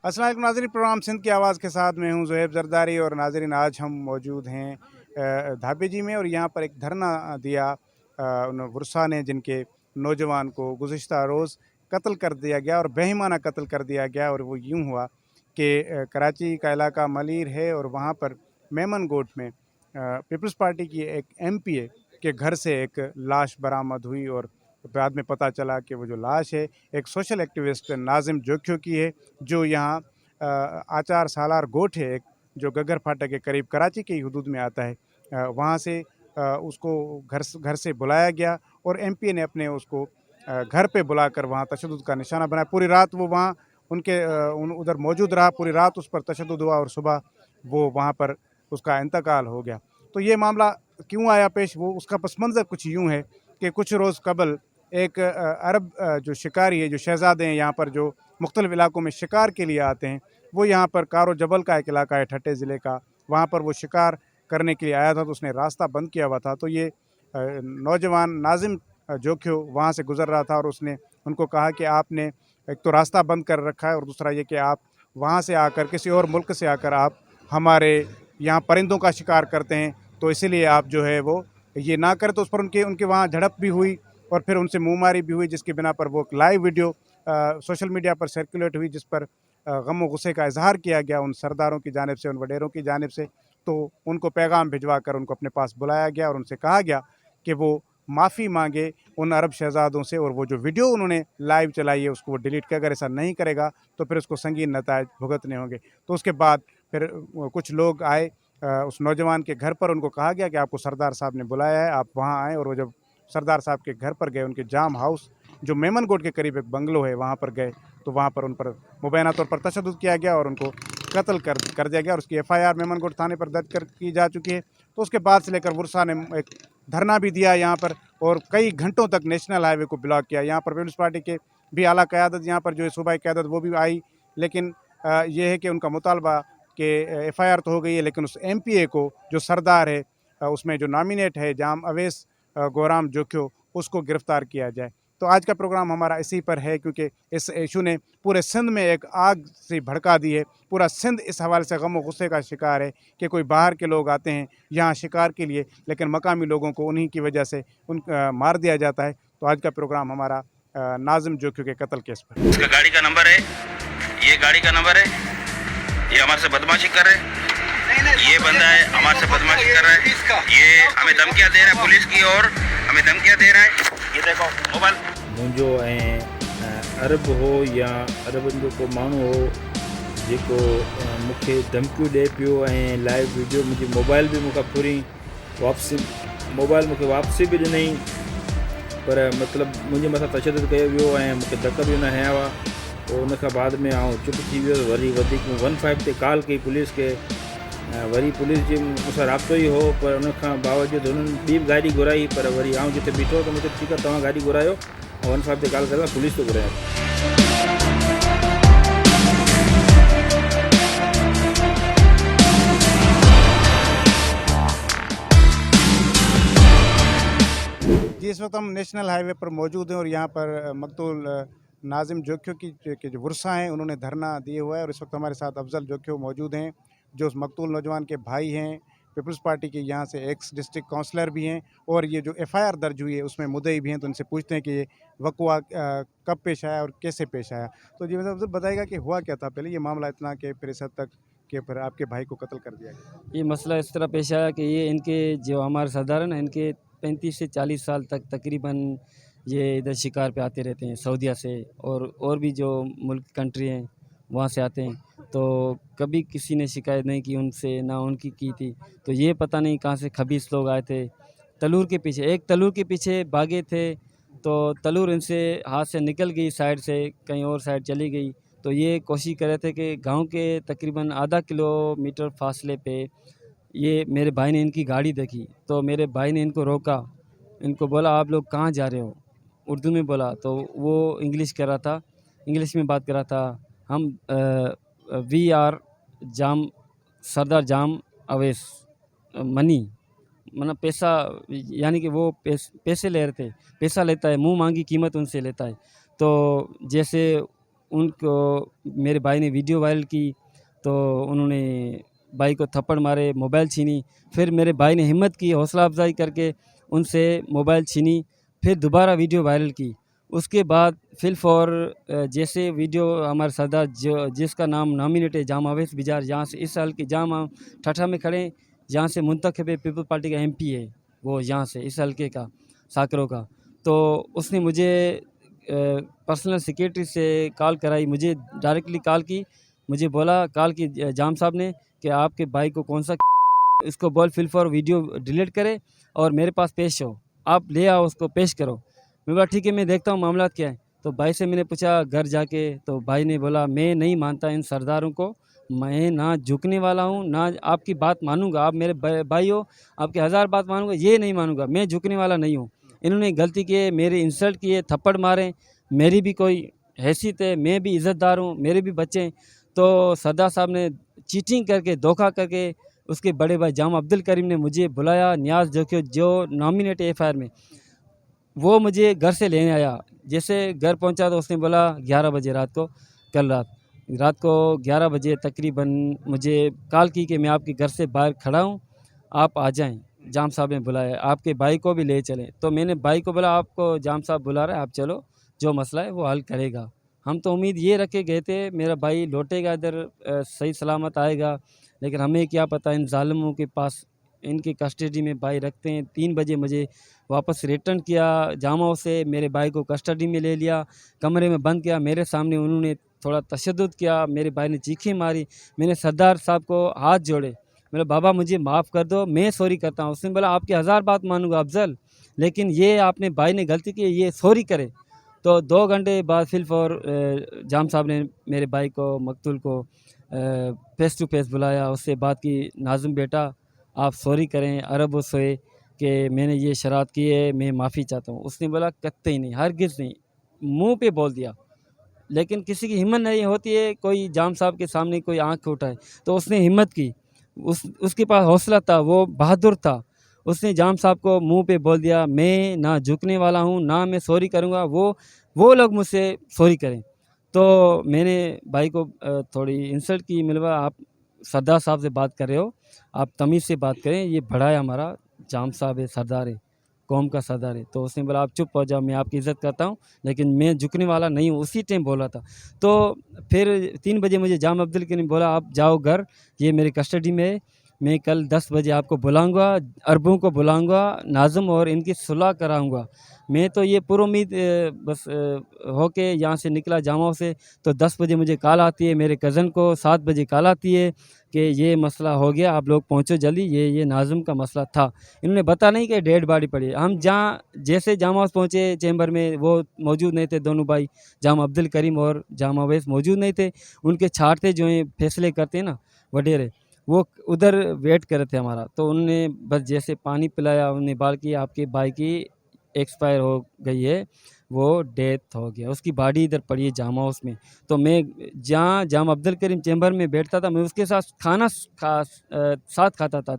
अस्सलाम वालेकुम नाज़रीन, प्रोग्राम सिंध की आवाज़ के साथ मैं हूं ज़ुहैब ज़रदारी। और नाज़रीन, आज हम मौजूद हैं धाबे जी में और यहाँ पर एक धरना दिया उन वुरसा ने, जिनके नौजवान को गुज़िश्ता रोज़ कत्ल कर दिया गया और बेईमाना कत्ल कर दिया गया। और वो यूँ हुआ कि कराची का इलाका मलीर है और वहाँ पर मेमन गोट में पीपल्स पार्टी की एक एमपीए के घर से एक लाश बरामद हुई। और बाद में पता चला कि वो जो लाश है एक सोशल एक्टिविस्ट नाजिम जोखियो की है, जो यहाँ आचार सालार गोठ है एक, जो गगर फाटक के करीब कराची के ही हदूद में आता है। वहाँ से उसको घर से बुलाया गया और एमपीए ने अपने उसको घर पे बुलाकर वहाँ तशद्दुद का निशाना बनाया। पूरी रात वो वहाँ उधर मौजूद रहा, पूरी रात उस पर तशद्दुद हुआ और सुबह वो वहाँ पर उसका इंतकाल हो गया। तो ये मामला क्यों आया पेश, वो उसका पस मंज़र कुछ यूँ है कि कुछ रोज़ कबल एक अरब जो शिकारी है, जो शहज़ादे हैं यहाँ पर, जो मुख्तलिफ़ इलाकों में शिकार के लिए आते हैं, वो यहाँ पर कारो जबल का एक इलाका है ठट्टे ज़िले का, वहाँ पर वो शिकार करने के लिए आया था। तो उसने रास्ता बंद किया हुआ था। तो ये नौजवान नाजिम जोखियो वहाँ से गुज़र रहा था और उसने उनको कहा कि आपने एक तो रास्ता बंद कर रखा है और दूसरा ये कि आप वहाँ से आकर, किसी और मुल्क से आकर आप हमारे यहाँ परिंदों का शिकार करते हैं, तो इसीलिए आप जो है वो ये ना करें। तो उस पर उनके वहाँ झड़प भी हुई और फिर उनसे मुँहमारी भी हुई, जिसकी बिना पर वो एक लाइव वीडियो सोशल मीडिया पर सर्कुलेट हुई, जिस पर गम व गुस्से का इजहार किया गया उन सरदारों की जानिब से, उन वडेरों की जानिब से। तो उनको पैगाम भिजवा कर उनको अपने पास बुलाया गया और उनसे कहा गया कि वो माफ़ी मांगे उन अरब शहज़ादों से, और वो जो वीडियो उन्होंने लाइव चलाई है उसको वो डिलीट कर, अगर ऐसा नहीं करेगा तो फिर उसको संगीन नतायज भुगतने होंगे। तो उसके बाद फिर कुछ लोग आए उस नौजवान के घर पर, उनको कहा गया कि आपको सरदार साहब ने बुलाया है, आप वहाँ आएँ। और वो जब सरदार साहब के घर पर गए, उनके जाम हाउस जो मेमन गोट के करीब एक बंगलो है वहाँ पर गए, तो वहाँ पर उन पर मुबैना तौर पर तशद्दुद किया गया और उनको कत्ल कर दिया गया। और उसकी एफआईआर मेमन गोट थाने पर दर्ज की जा चुकी है। तो उसके बाद से लेकर वुरसा ने एक धरना भी दिया यहाँ पर और कई घंटों तक नेशनल हाईवे को ब्लॉक किया। यहाँ पर पीपल्स पार्टी के भी आला क़यादत, यहाँ पर जो है सूबाई क़यादत, वो भी आई। लेकिन ये है कि उनका मुतालबा कि एफआईआर तो हो गई है, लेकिन उस एमपीए को जो सरदार है उसमें जो नॉमिनेट है जाम अवैस गोराम जोखियो, उसको गिरफ़्तार किया जाए। तो आज का प्रोग्राम हमारा इसी पर है, क्योंकि इस इशू ने पूरे सिंध में एक आग सी भड़का दी है। पूरा सिंध इस हवाले से गम और गुस्से का शिकार है कि कोई बाहर के लोग आते हैं यहाँ शिकार के लिए, लेकिन मकामी लोगों को उन्हीं की वजह से मार दिया जाता है। तो आज का प्रोग्राम हमारा नाजिम जोखियो के कत्ल केस पर। इसका गाड़ी का नंबर है, ये गाड़ी का नंबर है, ये हमारे से बदमाशी कर रहे हैं। ये बंदा है हमारे से बदमाशी कर रहा है, ये हमें धमकियां दे रहा है, पुलिस की और हमें धमकियां दे रहा है। ये देखो मोबाइल मुंहिंजो अरब हो या अरबनि जो को माण्हू हो जेको मूंखे धमकियूं ॾिए पियो ऐं लाइव वीडियो, मुंहिंजी मोबाइल बि मूंखां पूरी मोबाइल मूंखे वापसी बि ॾिनई, पर मतिलबु मुंहिंजे मथां तशदुद कयो वियो ऐं मूंखे धक बि न हया हुआ। पोइ उन खां बाद में आउं चुप थी वियो। वरी वधीक 15 ते कॉल कई पुलिस खे, वरी पुलिस जी मूंसां राब्तो ई हो, पर उन खां बावजूदि हुननि ॿी बि गाॾी घुराई। पर वरी आउं जिते बीठो त मूंखे ठीकु आहे, तव्हां गाॾी घुरायो, ऐं 15 ते कॉल करे पुलिस तो घुराया। जी, इस वक्त हम नेशनल हाईवे पर मौजूद हैं और यहाँ पर मकतूल नाजिम जोखियो के जो वुरसा हैं उन्होंने धरना दिए हुआ है। और इस वक्त हमारे साथ अफजल जोखियो मौजूद हैं, जो उस मकतूल नौजवान के भाई हैं, पीपल्स पार्टी के यहाँ से एक्स डिस्ट्रिक्ट काउंसलर भी हैं और ये जो एफआईआर दर्ज हुई है उसमें मुद्दई भी हैं। तो उनसे पूछते हैं कि ये वक़्वा कब पेश आया और कैसे पेश आया। तो जी, मतलब बताइएगा कि हुआ क्या था पहले ये मामला इतना कि फिर इस हद तक कि फिर आपके भाई को कत्ल कर दिया गया। ये मसला इस तरह पेश आया कि ये इनके जो हमारे सरदार हैं ना, इनके 35 से 40 साल तक तकरीबन ये इधर शिकार पे आते रहते हैं, सऊदीया से और भी जो मुल्क कंट्री हैं वहाँ से आते हैं। तो कभी किसी ने शिकायत नहीं की उनसे, ना उनकी की थी। तो ये पता नहीं कहाँ से खबीस लोग आए थे, तलूर के पीछे, एक तलूर के पीछे भागे थे। तो तलूर इनसे हाथ से निकल गई, साइड से कहीं और साइड चली गई। तो ये कोशिश कर रहे थे कि गांव के तकरीबन आधा किलोमीटर फासले पे ये मेरे भाई ने इनकी गाड़ी देखी। तो मेरे भाई ने इनको रोका, इनको बोला आप लोग कहाँ जा रहे हो, उर्दू में बोला। तो वो इंग्लिश कर रहा था, इंग्लिश में बात कर रहा था। हम वी आर जाम सरदार जाम अवैस मनी, मतलब पैसा, यानी कि वो पैसे ले रहे थे, पैसा लेता है, मुँह मांगी कीमत उनसे लेता है। तो जैसे उनको मेरे भाई ने वीडियो वायरल की, तो उन्होंने भाई को थप्पड़ मारे, मोबाइल छीनी। फिर मेरे भाई ने हिम्मत की, हौसला अफजाई करके उनसे मोबाइल छीनी, फिर दोबारा वीडियो वायरल की। उसके बाद फिल्फ और जैसे वीडियो हमारे सरदार जो जिसका नाम नॉमिनेट है जामा अवैस बिजार, यहाँ से इस साल के जामा ठठा में खड़े हैं, यहाँ से मुंतखब पीपल पार्टी का एमपी है वो, यहाँ से इस हल्के का साकरों का। तो उसने मुझे पर्सनल सेक्रेटरी से कॉल कराई, मुझे डायरेक्टली कॉल की, मुझे बोला कॉल की जाम साहब ने कि आपके भाई को कौन सा इसको बोल फिल फॉर वीडियो डिलीट करे और मेरे पास पेश हो, आप ले आओ उसको पेश करो। मैं बोला ठीक है, मैं देखता हूँ मामला क्या है। तो भाई से मैंने पूछा घर जाके, तो भाई ने बोला मैं नहीं मानता इन सरदारों को, मैं ना झुकने वाला हूँ, ना आपकी बात मानूंगा, आप मेरे भाई हो, आपकी 1000 बात मानूंगा, ये नहीं मानूंगा, मैं झुकने वाला नहीं हूँ। इन्होंने गलती की है, मेरे इंसल्ट किए, थप्पड़ मारे, मेरी भी कोई हैसियत है, मैं भी इज़्ज़तदार हूँ, मेरे भी बच्चे हैं। तो सरदार साहब ने चीटिंग करके, धोखा करके, उसके बड़े भाई जाम अब्दुल करीम ने मुझे बुलाया, नियाज़ जो नॉमिनेट एफआईआर में, वो मुझे घर से लेने आया। जैसे घर पहुंचा तो उसने बोला 11 बजे रात को, कल रात को 11 बजे तकरीबन मुझे कॉल की कि मैं आपके घर से बाहर खड़ा हूँ, आप आ जाएं, जाम साहब ने बुलाया, आपके भाई को भी ले चलें। तो मैंने भाई को बोला आपको जाम साहब बुला रहे हैं, आप चलो, जो मसला है वो हल करेगा। हम तो उम्मीद ये रखे गए थे मेरा भाई लौटेगा इधर, सही सलामत आएगा, लेकिन हमें क्या पता इन ज़ालिमों के पास इनकी कस्टडी में भाई रखते हैं। 3 बजे मुझे वापस रिटर्न किया जामाओं से, मेरे भाई को कस्टडी में ले लिया, कमरे में बंद किया, मेरे सामने उन्होंने थोड़ा तशद्दुद किया, मेरे भाई ने चीखें मारी। मैंने सरदार साहब को हाथ जोड़े, मेरा बाबा मुझे माफ़ कर दो, मैं सॉरी करता हूँ। उसने बोला आपकी 1000 बात मानूंगा अफजल, लेकिन ये आपने भाई ने गलती की, ये सॉरी करे। तो 2 घंटे बाद फिल्फ और जाम साहब ने मेरे भाई को, मकतूल को फेस टू फेस बुलाया, उससे बात की, नाज़िम बेटा आप सॉरी करें, अरब सोए कि मैंने ये शरारत की है, मैं माफ़ी चाहता हूँ। उसने बोला कतई नहीं, हरगिज़ नहीं, मुंह पे बोल दिया। लेकिन किसी की हिम्मत नहीं होती है कोई जाम साहब के सामने कोई आंख उठाए, तो उसने हिम्मत की, उसके पास हौसला था, वो बहादुर था। उसने जाम साहब को मुंह पे बोल दिया मैं ना झुकने वाला हूँ, ना मैं सॉरी करूँगा, वो लोग मुझसे सॉरी करें। तो मैंने भाई को थोड़ी इंसल्ट की, मिलवा आप सरदार साहब से बात कर रहे हो, आप तमीज़ से बात करें, ये बड़ा है हमारा, जाम साहब है, सरदार है, कौम का सरदार है। तो उसने बोला आप चुप हो जाओ, मैं आपकी इज़्ज़त करता हूँ, लेकिन मैं झुकने वाला नहीं हूँ, उसी टाइम बोला था। तो फिर 3 बजे मुझे जाम अब्दुल करीम बोला आप जाओ घर, ये मेरी कस्टडी में है, मैं कल 10 बजे आपको बुलाऊंगा, अरबों को बुलाऊंगा, नाज़िम और इनकी सुलह कराऊंगा। मैं तो ये पुरुमीद बस होके यहाँ से निकला जामाओं से, तो 10 बजे मुझे कॉल आती है, मेरे कज़न को 7 बजे कॉल आती है कि ये मसला हो गया, आप लोग पहुँचो जल्दी, ये नाज़िम का मसला था। इन्होंने बता नहीं कि डेड बॉडी पड़ी है। हम जहाँ जैसे जामा हाउस पहुँचे चैम्बर में, वो मौजूद नहीं थे, दोनों भाई जाम अब्दुल करीम और जाम अवैस मौजूद नहीं थे। उनके छाटते जो हैं फैसले करते हैं ना वडेरे, वो उधर वेट कर रहे थे हमारा। तो उन्होंने बस जैसे पानी पिलाया, उन्होंने बाल की आपके भाई की एक्सपायर हो गई है, वो डेथ हो गया, उसकी बॉडी इधर पड़ी है जामा हाउस में। तो मैं जहाँ जाम अब्दुल करीम चैम्बर में बैठता था, मैं उसके साथ खाना साथ खाता था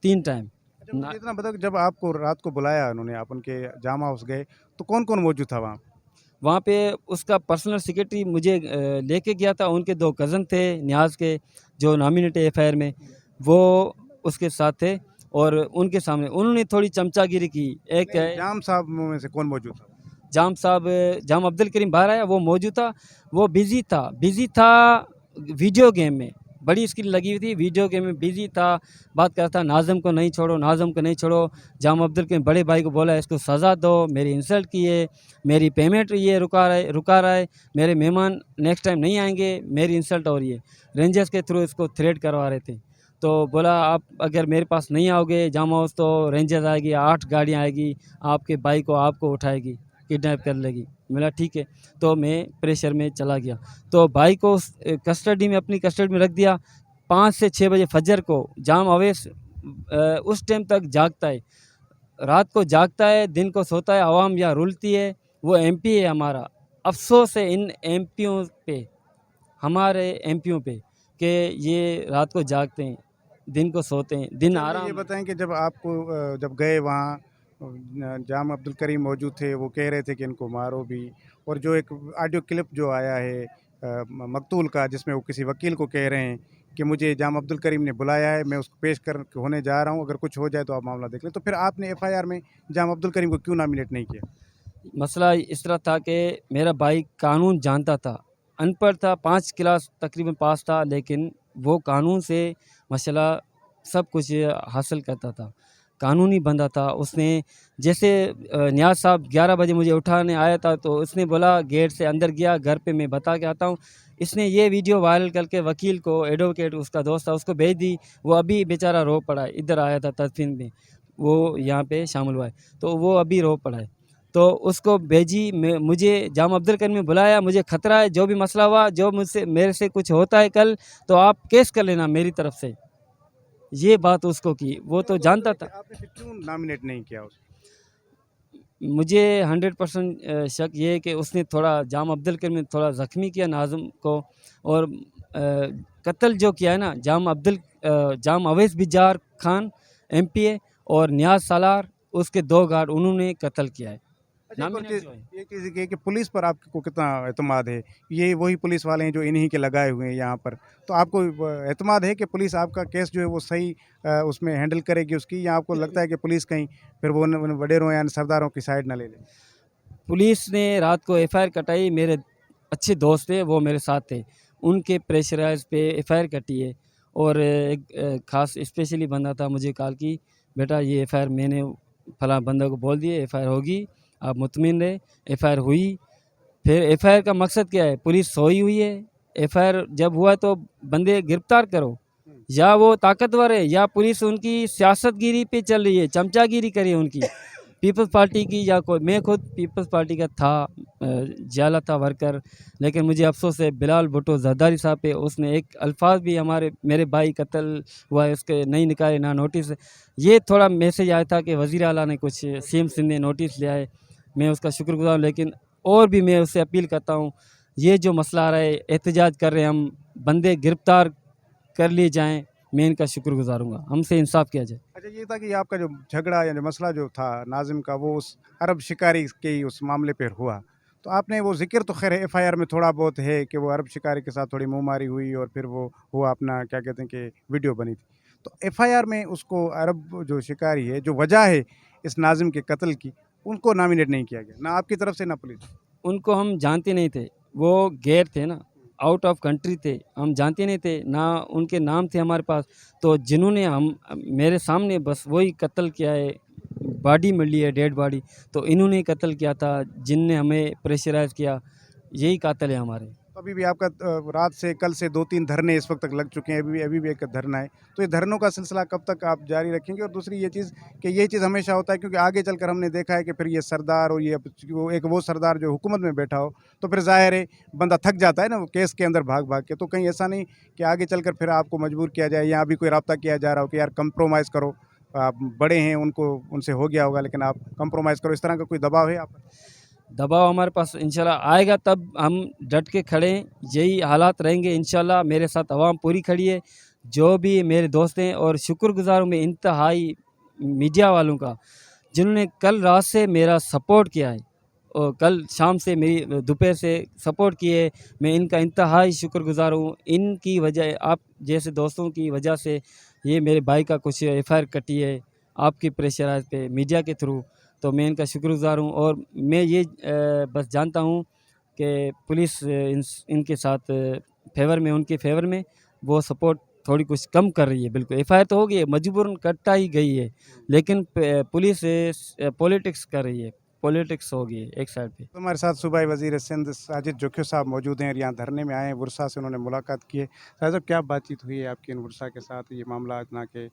3 टाइम। अच्छा, मुझे इतना बताओ कि जब आपको रात को बुलाया उन्होंने, आप उनके जामा हाउस गए, तो कौन कौन मौजूद था वहाँ? वहाँ पे उसका पर्सनल सेक्रेटरी मुझे लेके गया था, उनके 2 कज़न थे नियाज़ के, जो नॉमिनेट एफआईआर में, वो उसके साथ थे, और उनके सामने उन्होंने थोड़ी चमचागिरी की। एक है जाम साहब में से कौन मौजूद था? जाम साहब, जाम अब्दुल करीम बाहर आया, वो मौजूद था, वो बिज़ी था वीडियो गेम में, बड़ी स्क्रीन लगी हुई थी, वीडियो गेम में बिज़ी था, बात कर रहा था नाज़िम को नहीं छोड़ो, नाज़िम को नहीं छोड़ो। जाम अब्दुल करीम बड़े भाई को बोला इसको सज़ा दो, मेरी इंसल्ट की है, मेरी पेमेंट ये रुका रहा है, मेरे मेहमान नेक्स्ट टाइम नहीं आएंगे, मेरी इंसल्ट हो रही है। रेंजर्स के थ्रू इसको थ्रेट करवा रहे थे। तो बोला आप अगर मेरे पास नहीं आओगे जाम हाउस, तो रेंजर्स आएगी, 8 गाड़ियाँ आएगी, आपके भाई को आपको उठाएगी, किडनैप कर लेगी। बोला ठीक है। तो मैं प्रेशर में चला गया, तो भाई को कस्टडी में, अपनी कस्टडी में रख दिया। 5 से 6 बजे फजर को जाम अवैस उस टाइम तक जागता है, रात को जागता है, दिन को सोता है, आवाम यहाँ रुलती है। वो एमपी है हमारा, अफसोस है इन एमपियों पे, हमारे एमपियों पे, कि ये रात को जागते हैं, दिन को सोते हैं, दिन चलिए, आराम। ये बताएं कि जब आपको जब गए वहाँ जाम अब्दुल करीम मौजूद थे, वो कह रहे थे कि इनको मारो भी। और जो एक ऑडियो क्लिप जो आया है मकतूल का, जिसमें वो किसी वकील को कह रहे हैं कि मुझे जाम अब्दुल करीम ने बुलाया है, मैं उसको पेश कर होने जा रहा हूँ, अगर कुछ हो जाए तो आप मामला देख लें। तो फिर आपने एफआईआर में जाम अब्दुल करीम को क्यों नॉमिनेट नहीं किया? मसला इस तरह था कि मेरा भाई कानून जानता था, अनपढ़ था, 5 क्लास तकरीबन पास था, लेकिन वो कानून से मसला सब कुछ हासिल करता था, कानूनी बंदा था। उसने जैसे नियाज़ साहब 11 बजे मुझे उठाने आया था, तो उसने बोला गेट से अंदर गया, घर पे मैं बता के आता हूँ। इसने ये वीडियो वायरल करके वकील को, एडवोकेट उसका दोस्त था, उसको भेज दी। वो अभी बेचारा रो पड़ा है, इधर आया था तदफीन में, वो यहाँ पे शामिल हुआ है, तो वो अभी रो पड़ा है। तो उसको भेजी, मुझे जाम अब्दुल करीम ने बुलाया, मुझे ख़तरा है, जो भी मसला हुआ, जो मुझसे मेरे से कुछ होता है कल, तो आप केस कर लेना मेरी तरफ से। ये बात उसको की, वो तो जानता था। आपने फिर क्यों नॉमिनेट नहीं किया उसको? मुझे 100% शक ये है कि उसने थोड़ा, जाम अब्दुल करीम ने थोड़ा ज़ख्मी किया नाज़िम को। और कत्ल जो किया है ना, जाम अवैस बिजार खान MPA और नियाज़ सालार, उसके 2 गार्ड, उन्होंने कत्ल किया है। अच्छा, एक और नॉमिनेट चीज़ जो है। ये चीज़ ये कि पुलिस पर आपको कितना एतमाद है? ये वही पुलिस वाले हैं जो इन्हीं के लगाए हुए हैं यहाँ पर। तो आपको एतमाद है कि पुलिस आपका केस जो है वो सही उसमें हैंडल करेगी उसकी, या आपको लगता है कि पुलिस कहीं फिर वो उन वडेरों या सरदारों की साइड ना ले ले? पुलिस ने रात को FIR कटाई, मेरे अच्छे दोस्त थे, वो मेरे साथ थे, उनके प्रेशराइज पे FIR कटी है। और एक ख़ास स्पेशली बंदा था, मुझे कॉल की, बेटा ये FIR मैंने फलां बंदा को बोल दिए, FIR होगी, आप मुतमिन रहे। FIR हुई। फिर FIR का मकसद क्या है? पुलिस सोई हुई है, FIR जब हुआ तो बंदे गिरफ्तार करो, या वो ताकतवर है, या पुलिस उनकी सियासतगिरी पे चल रही है, चमचागिरी करी है उनकी पीपल्स पार्टी की, या कोई। मैं खुद पीपल्स पार्टी का था, जाला था वर्कर, लेकिन मुझे अफसोस है बिलाल भुट्टो जरदारी साहब पे, उसने एक अल्फाज भी मेरे भाई कत्ल हुआ है, उसके नहीं निकाले ना नोटिस। ये थोड़ा मैसेज आया था कि वज़ीर आला ने कुछ, CM सिंध ने नोटिस लिया है, मैं उसका शुक्रगुज़ार हूँ। लेकिन और भी मैं उससे अपील करता हूँ, ये जो मसला आ रहा है, एहतजाज कर रहे हैं हम, बंदे गिरफ्तार कर लिए जाएँ, मैं इनका शुक्रगुज़ार हूँगा, हमसे इंसाफ़ किया जाए। अच्छा, ये था कि आपका जो झगड़ा या जो मसला जो था नाज़िम का, वो उस अरब शिकारी के ही उस मामले पर हुआ। तो आपने वो ज़िक्र तो ख़ैर एफआईआर में थोड़ा बहुत है कि वो अरब शिकारी के साथ थोड़ी मुँहमारी हुई और फिर वो हुआ अपना क्या कहते हैं कि वीडियो बनी थी। तो एफआईआर में उसको अरब जो शिकारी है, जो वजह है इस नाज़िम के कत्ल की, उनको नॉमिनेट नहीं किया गया, ना आपकी तरफ से ना पुलिस। उनको हम जानते नहीं थे, वो गैर थे ना, आउट ऑफ कंट्री थे, हम जानते नहीं थे, ना उनके नाम थे हमारे पास। तो जिन्होंने हम मेरे सामने बस वही कत्ल किया है, बॉडी मिली है, डेड बॉडी, तो इन्होंने कत्ल किया था, जिनने हमें प्रेशराइज़ किया, यही कातिल है हमारे। तो अभी भी आपका रात से कल से 2-3 धरने इस वक्त तक लग चुके हैं, अभी भी एक धरना है। तो ये धरनों का सिलसिला कब तक आप जारी रखेंगे? और दूसरी ये चीज़ कि ये चीज़ हमेशा होता है, क्योंकि आगे चलकर हमने देखा है कि फिर ये सरदार और ये वो सरदार जो हुकूमत में बैठा हो, तो फिर ज़ाहिर है बंदा थक जाता है ना वो केस के अंदर भाग-भाग के। तो कहीं ऐसा नहीं कि आगे चलकर फिर आपको मजबूर किया जाए, या अभी कोई राब्ता किया जा रहा हो कि यार कंप्रोमाइज़ करो, आप बड़े हैं, उनसे हो गया होगा, लेकिन आप कंप्रोमाइज़ करो, इस तरह का कोई दबाव है आप पर? दबाव हमारे पास इंशाल्लाह आएगा, तब हम डट के खड़े हैं, यही हालात रहेंगे इंशाल्लाह। मेरे साथ आवाम पूरी खड़ी है, जो भी मेरे दोस्त हैं, और शुक्रगुज़ार हूँ मैं इंतहाई मीडिया वालों का, जिन्होंने कल रात से मेरा सपोर्ट किया है, और कल शाम से मेरी दोपहर से सपोर्ट किए। मैं इनका इंतहाई शुक्रगुज़ार हूँ। इनकी वजह, आप जैसे दोस्तों की वजह से ये मेरे भाई का कुछ FIR कटी है, आपकी प्रेशराइज़ पे, मीडिया के थ्रू। तो मैं इनका शुक्रगुज़ार हूँ, और मैं ये बस जानता हूँ कि पुलिस इनके साथ फेवर में, उनके फेवर में वो सपोर्ट थोड़ी कुछ कम कर रही है। बिल्कुल FIR तो हो गई है, मजबूरन कटा ही गई है, लेकिन पुलिस पॉलिटिक्स कर रही है, पॉलिटिक्स हो गई है एक साइड पे। तो हमारे साथ सूबाई वज़ीर सिंध साजिद जोखियो साहब मौजूद हैं और यहाँ धरने में आए हैं, बुरसा से उन्होंने मुलाकात की है। साहिब साहब, क्या बातचीत हुई है आपकी इन बुरसा के साथ? ये मामला इतना कि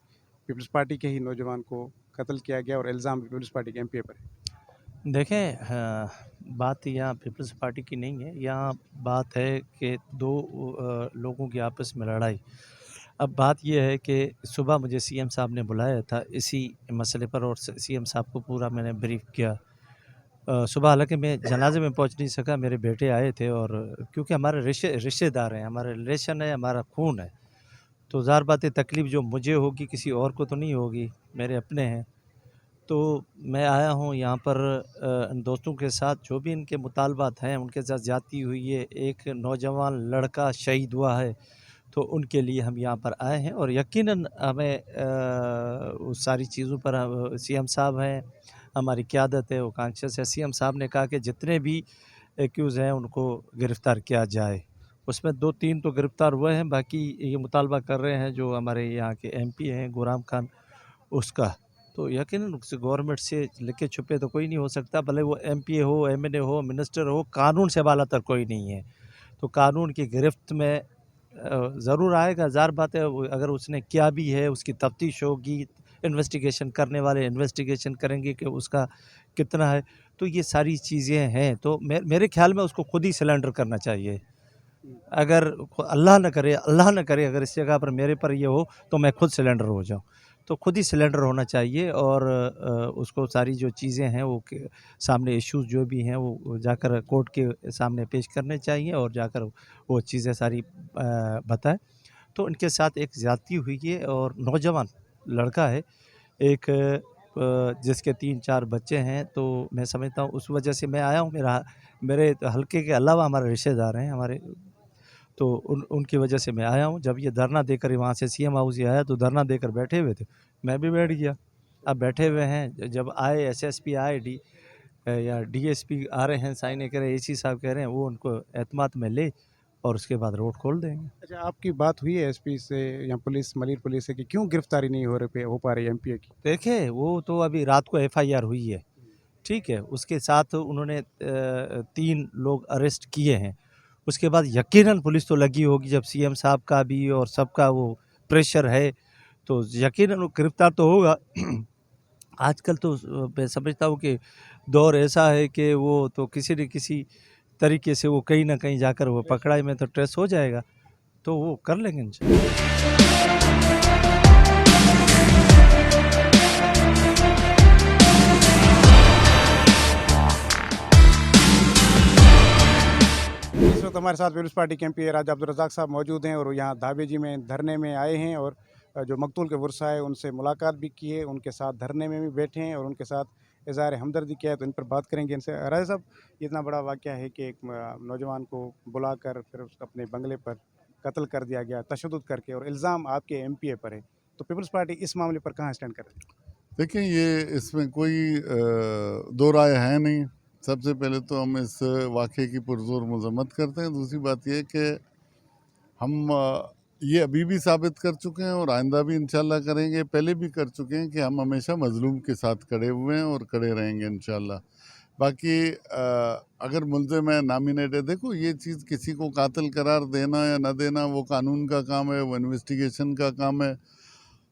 पीपल्स पार्टी के ही नौजवान को कत्ल किया गया और इल्ज़ाम पीपल्स पार्टी के MPA पर है। देखें, बात यहाँ पीपल्स पार्टी की नहीं है, यहाँ बात है कि दो लोगों की आपस में लड़ाई। अब बात यह है कि सुबह मुझे CM साहब ने बुलाया था इसी मसले पर, और CM साहब को पूरा मैंने ब्रीफ किया। सुबह हालांकि मैं जनाजे में पहुंच नहीं सका, मेरे बेटे आए थे, और क्योंकि हमारे रिश्तेदार हैं, हमारा रिलेशन है, हमारा खून है, तो ज़ाहिर बात है तकलीफ़ जो मुझे होगी किसी और को तो नहीं होगी, मेरे अपने हैं। तो मैं आया हूँ यहाँ पर इन दोस्तों के साथ, जो भी इनके मुतालबात हैं उनके साथ ज़्यादती हुई है, एक नौजवान लड़का शहीद हुआ है, तो उनके लिए हम यहाँ पर आए हैं। और यकीनन हमें उस सारी चीज़ों पर सीएम साहब हैं, हमारी क़यादत है, वो कॉन्शियस है। सीएम साहब ने कहा कि जितने भी एक्यूज़ हैं उनको गिरफ़्तार किया जाए। उसमें 2-3 तो गिरफ़्तार हुए हैं, बाकी ये मुतालबा कर रहे हैं जो हमारे यहाँ के एमपी हैं गुलाम खान, उसका। तो यकीनन उससे गवर्नमेंट से लिखे छुपे तो कोई नहीं हो सकता, भले वो एमपी हो, एमएलए हो, मिनिस्टर हो, कानून से बालातर कोई नहीं है। तो कानून की गिरफ्त में ज़रूर आएगा, ज़ाहिर बात है। अगर उसने किया भी है, उसकी तफ्तीश होगी, इन्वेस्टिगेशन करने वाले इन्वेस्टिगेशन करेंगे कि उसका कितना है। तो ये सारी चीज़ें हैं, तो मेरे ख़्याल में उसको खुद ही सरेंडर करना चाहिए। अगर अल्लाह न करे अगर इस जगह पर मेरे पर ये हो तो मैं खुद सिलेंडर हो जाऊँ। तो खुद ही सिलेंडर होना चाहिए और उसको सारी जो चीज़ें हैं वो सामने इश्यूज़ जो भी हैं वो जाकर कोर्ट के सामने पेश करने चाहिए और जाकर वो चीज़ें सारी बताएँ। तो इनके साथ एक ज़्यादती हुई है और नौजवान लड़का है एक, जिसके 3-4 बच्चे हैं। तो मैं समझता हूँ उस वजह से मैं आया हूँ। मेरे हल्के के अलावा हमारे रिश्तेदार हैं हमारे, तो उनकी वजह से मैं आया हूँ। जब ये धरना देकर वहाँ से सीएम हाउस ये आया तो धरना देकर बैठे हुए थे, मैं भी बैठ गया। अब बैठे हुए हैं, जब आए एसएसपी आए या डीएसपी आ रहे हैं, साइन कह रहे हैं, एसी साहब कह रहे हैं, वो उनको एतमाद में ले और उसके बाद रोड खोल देंगे। अच्छा, आपकी बात हुई है एसपी से या पुलिस, मलिर पुलिस से कि क्यों गिरफ्तारी नहीं हो पा रही एमपीए की? देखिए, वो तो अभी रात को एफआईआर हुई है, ठीक है? उसके साथ उन्होंने 3 लोग अरेस्ट किए हैं। उसके बाद यकीनन पुलिस तो लगी होगी, जब सीएम साहब का भी और सबका वो प्रेशर है, तो यकीनन वो गिरफ्तार तो होगा। आजकल तो मैं समझता हूँ कि दौर ऐसा है कि वो तो किसी न किसी तरीके से वो कहीं न कहीं जाकर वो पकड़ाई में तो ट्रेस हो जाएगा, तो वो कर लेंगे इंशाल्लाह। इस वक्त हमारे साथ पीपल्स पार्टी के एमपी राजा अब्दुल रज़ाक साहब मौजूद हैं और यहाँ धाबे जी में धरने में आए हैं और जो मकतूल के वर्षा है उनसे मुलाकात भी की है, उनके साथ धरने में भी बैठे हैं और उनके साथ इज़हार हमदर्दी किया है। तो इन पर बात करेंगे इनसे। राजा साहब, ये इतना बड़ा वाक़या है कि एक नौजवान को बुलाकर फिर उसको अपने बंगले पर कत्ल कर दिया गया तशद्दुद करके, और इल्ज़ाम आपके एमपीए पर है। तो पीपल्स पार्टी इस मामले पर कहाँ स्टैंड कर रही है? देखिए, ये इसमें कोई दो राय है नहीं। सबसे पहले तो हम इस वाक़े की पुरज़ोर मज़म्मत करते हैं। दूसरी बात ये कि हम ये अभी भी साबित कर चुके हैं और आइंदा भी इंशाल्लाह करेंगे, पहले भी कर चुके हैं कि हम हमेशा मज़लूम के साथ खड़े हुए हैं और खड़े रहेंगे इंशाल्लाह। बाकी अगर मुल्ज़िम है, नॉमिनेट है, देखो ये चीज़ किसी को कातिल करार देना या न देना वो कानून का काम है, वो इन्वेस्टिगेशन का काम है।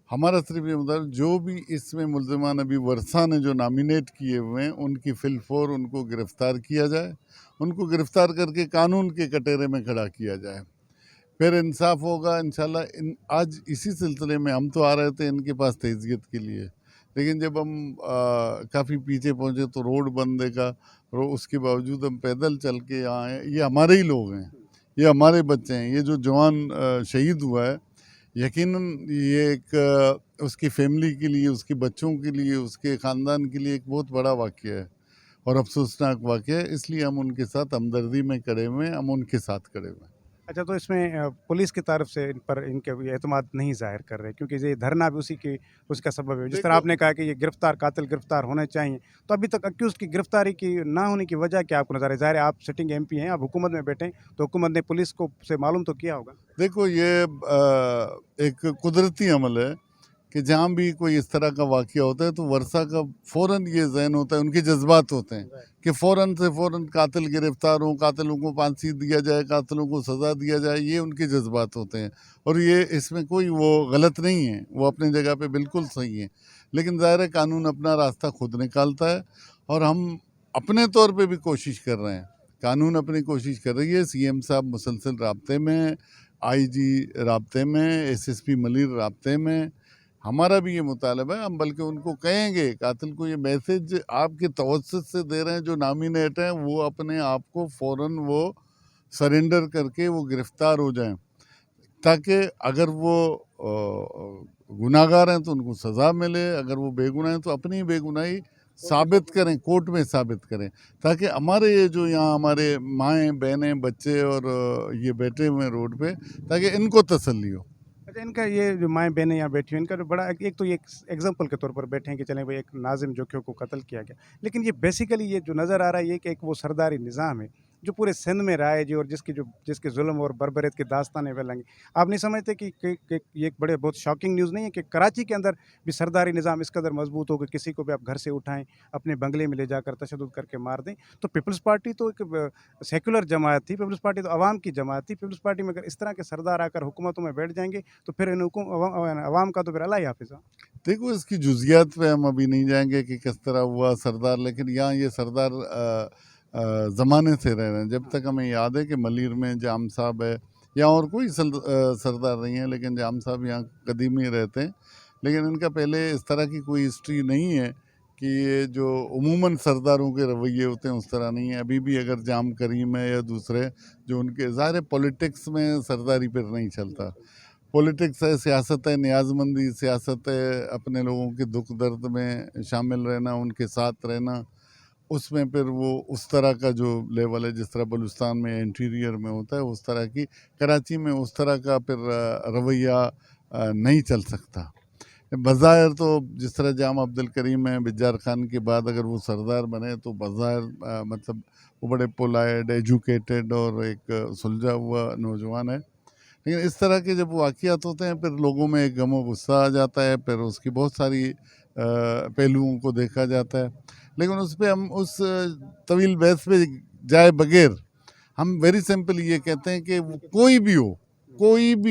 हमारा सिर्फ ये मतलब जो भी इसमें मुल्ज़िमान अभी वर्षा ने जो नॉमिनेट किए हुए हैं उनकी फिलफोर उनको गिरफ़्तार किया जाए, उनको गिरफ़्तार करके कानून के कटघरे में खड़ा किया जाए, फिर इंसाफ होगा इंशाल्लाह। आज इसी सिलसिले में हम तो आ रहे थे इनके पास तज़कियत के लिए, लेकिन जब हम काफ़ी पीछे पहुँचे तो रोड बंद देखा, उसके बावजूद हम पैदल चल के यहाँ आए। ये हमारे ही लोग हैं, ये हमारे बच्चे हैं। ये जो जवान शहीद हुआ है, यकीनन ये एक उसकी फैमिली के लिए, उसके बच्चों के लिए, उसके ख़ानदान के लिए एक बहुत बड़ा वाक़या है और अफसोसनाक वाक़या है। इसलिए हम उनके साथ हमदर्दी में खड़े हुए हैं, हम उनके साथ खड़े हुए हैं। अच्छा, तो इसमें पुलिस की तरफ से इन पर इनके एतमाद नहीं ज़ाहिर कर रहे, क्योंकि ये धरना भी उसका सबब है। जिस तरह आपने कहा कि ये कातिल गिरफ्तार होने चाहिए, तो अभी तक अक्यूज़ की गिरफ्तारी की ना होने की वजह क्या आपको नज़र है? ज़ाहिर है आप सिटिंग एमपी हैं, आप हुकूमत में बैठे हैं, तो हुकूमत ने पुलिस को से मालूम तो किया होगा। देखो, ये एक कुदरती अमल है कि जहाँ भी कोई इस तरह का वाक़या होता है तो वर्षा का फ़ौरन ये ज़हन होता है, उनके जज्बात होते हैं कि फ़ौरन से फ़ौरन कातिल गिरफ़्तार हों, कातिलों को फांसी दिया जाए, कातिलों को सज़ा दिया जाए, ये उनके जज्बात होते हैं। और ये इसमें कोई वो गलत नहीं है, वो अपनी जगह पे बिल्कुल सही है। लेकिन ज़ाहिर है कानून अपना रास्ता खुद निकालता है और हम अपने तौर पे भी कोशिश कर रहे हैं, कानून अपनी कोशिश कर रही है। सीएम साहब मुसलसल राब्ते में, आईजी राब्ते में, एसएसपी मलिर राब्ते में। हमारा भी ये मुतालबा है, हम बल्कि उनको कहेंगे, कातिल को ये मैसेज आपके तवज्जुह से दे रहे हैं जो नॉमिनेट हैं, वो अपने आप को फ़ौरन वो सरेंडर करके वो गिरफ़्तार हो जाएं, ताकि अगर वो गुनाहगार हैं तो उनको सज़ा मिले, अगर वो बेगुनाह हैं तो अपनी बेगुनाही साबित करें, कोर्ट में साबित करें, ताकि हमारे ये जो यहाँ हमारे माएँ बहनें बच्चे और ये बैठे हुए हैं रोड पे, ताकि इनको तसल्ली हो। अच्छा, इनका ये जो माएँ बहनें यहाँ बैठी हुई, इनका जो बड़ा एक तो ये एग्जाम्पल के तौर पर बैठे हैं कि चलें भाई एक नाजिम जोखियों को कत्ल किया गया, लेकिन ये बेसिकली ये जो नज़र आ रहा है ये कि एक वो सरदारी निज़ाम है जो पूरे सिंध में रहा है जी, और जिसके जुल्म और बर्बरियत की दास्तानें फैलेंगी। आप नहीं समझते कि ये एक बड़े बहुत शॉकिंग न्यूज़ नहीं है कि कराची के अंदर भी सरदारी निज़ाम इस कदर मजबूत हो कि किसी को भी आप घर से उठाएं, अपने बंगले में ले जाकर तशद्दुद करके मार दें? तो पीपल्स पार्टी तो एक सेकुलर जमात थी, पीपल्स पार्टी तो अवाम की जमात थी। पीपल्स पार्टी में अगर इस तरह के सरदार आकर हुकूमतों में बैठ जाएंगे तो फिर इन अवाम का तो फिर अल्लाह ही हाफिज़। देखो, इसकी जुज़ियात पे हम अभी नहीं जाएंगे कि किस तरह हुआ सरदार, लेकिन यहाँ ये सरदार ज़माने से रह रहे हैं। जब तक हमें याद है कि मलीर में जाम साहब है, या और कोई सरदार नहीं है, लेकिन जाम साहब यहाँ कदीमी रहते हैं, लेकिन इनका पहले इस तरह की कोई हिस्ट्री नहीं है कि ये जो उमूमन सरदारों के रवैये होते हैं उस तरह नहीं है। अभी भी अगर जाम करीम है या दूसरे जो उनके ज़ाहिर पॉलिटिक्स में सरदारी पर नहीं चलता। पॉलिटिक्स है, सियासत है, न्याज़मंदी सियासत है, अपने लोगों के दुख दर्द में शामिल रहना, उनके साथ रहना, उसमें फिर वो उस तरह का जो लेवल है जिस तरह बलूचिस्तान में इंटीरियर में होता है उस तरह की, कराची में उस तरह का फिर रवैया नहीं चल सकता। बज़ाहिर तो जिस तरह जाम अब्दुल करीम है, बिजार खान के बाद अगर वो सरदार बने तो बज़ाहिर मतलब वो बड़े पोलाइट, एजुकेटेड और एक सुलझा हुआ नौजवान है, लेकिन इस तरह के जब वाक़ियात होते हैं फिर लोगों में एक गम व गुस्सा आ जाता है, फिर उसकी बहुत सारी पहलुओं को देखा जाता है। लेकिन उस पर हम उस तवील बहस पे जाए बगैर हम वेरी सिंपल ये कहते हैं कि कोई भी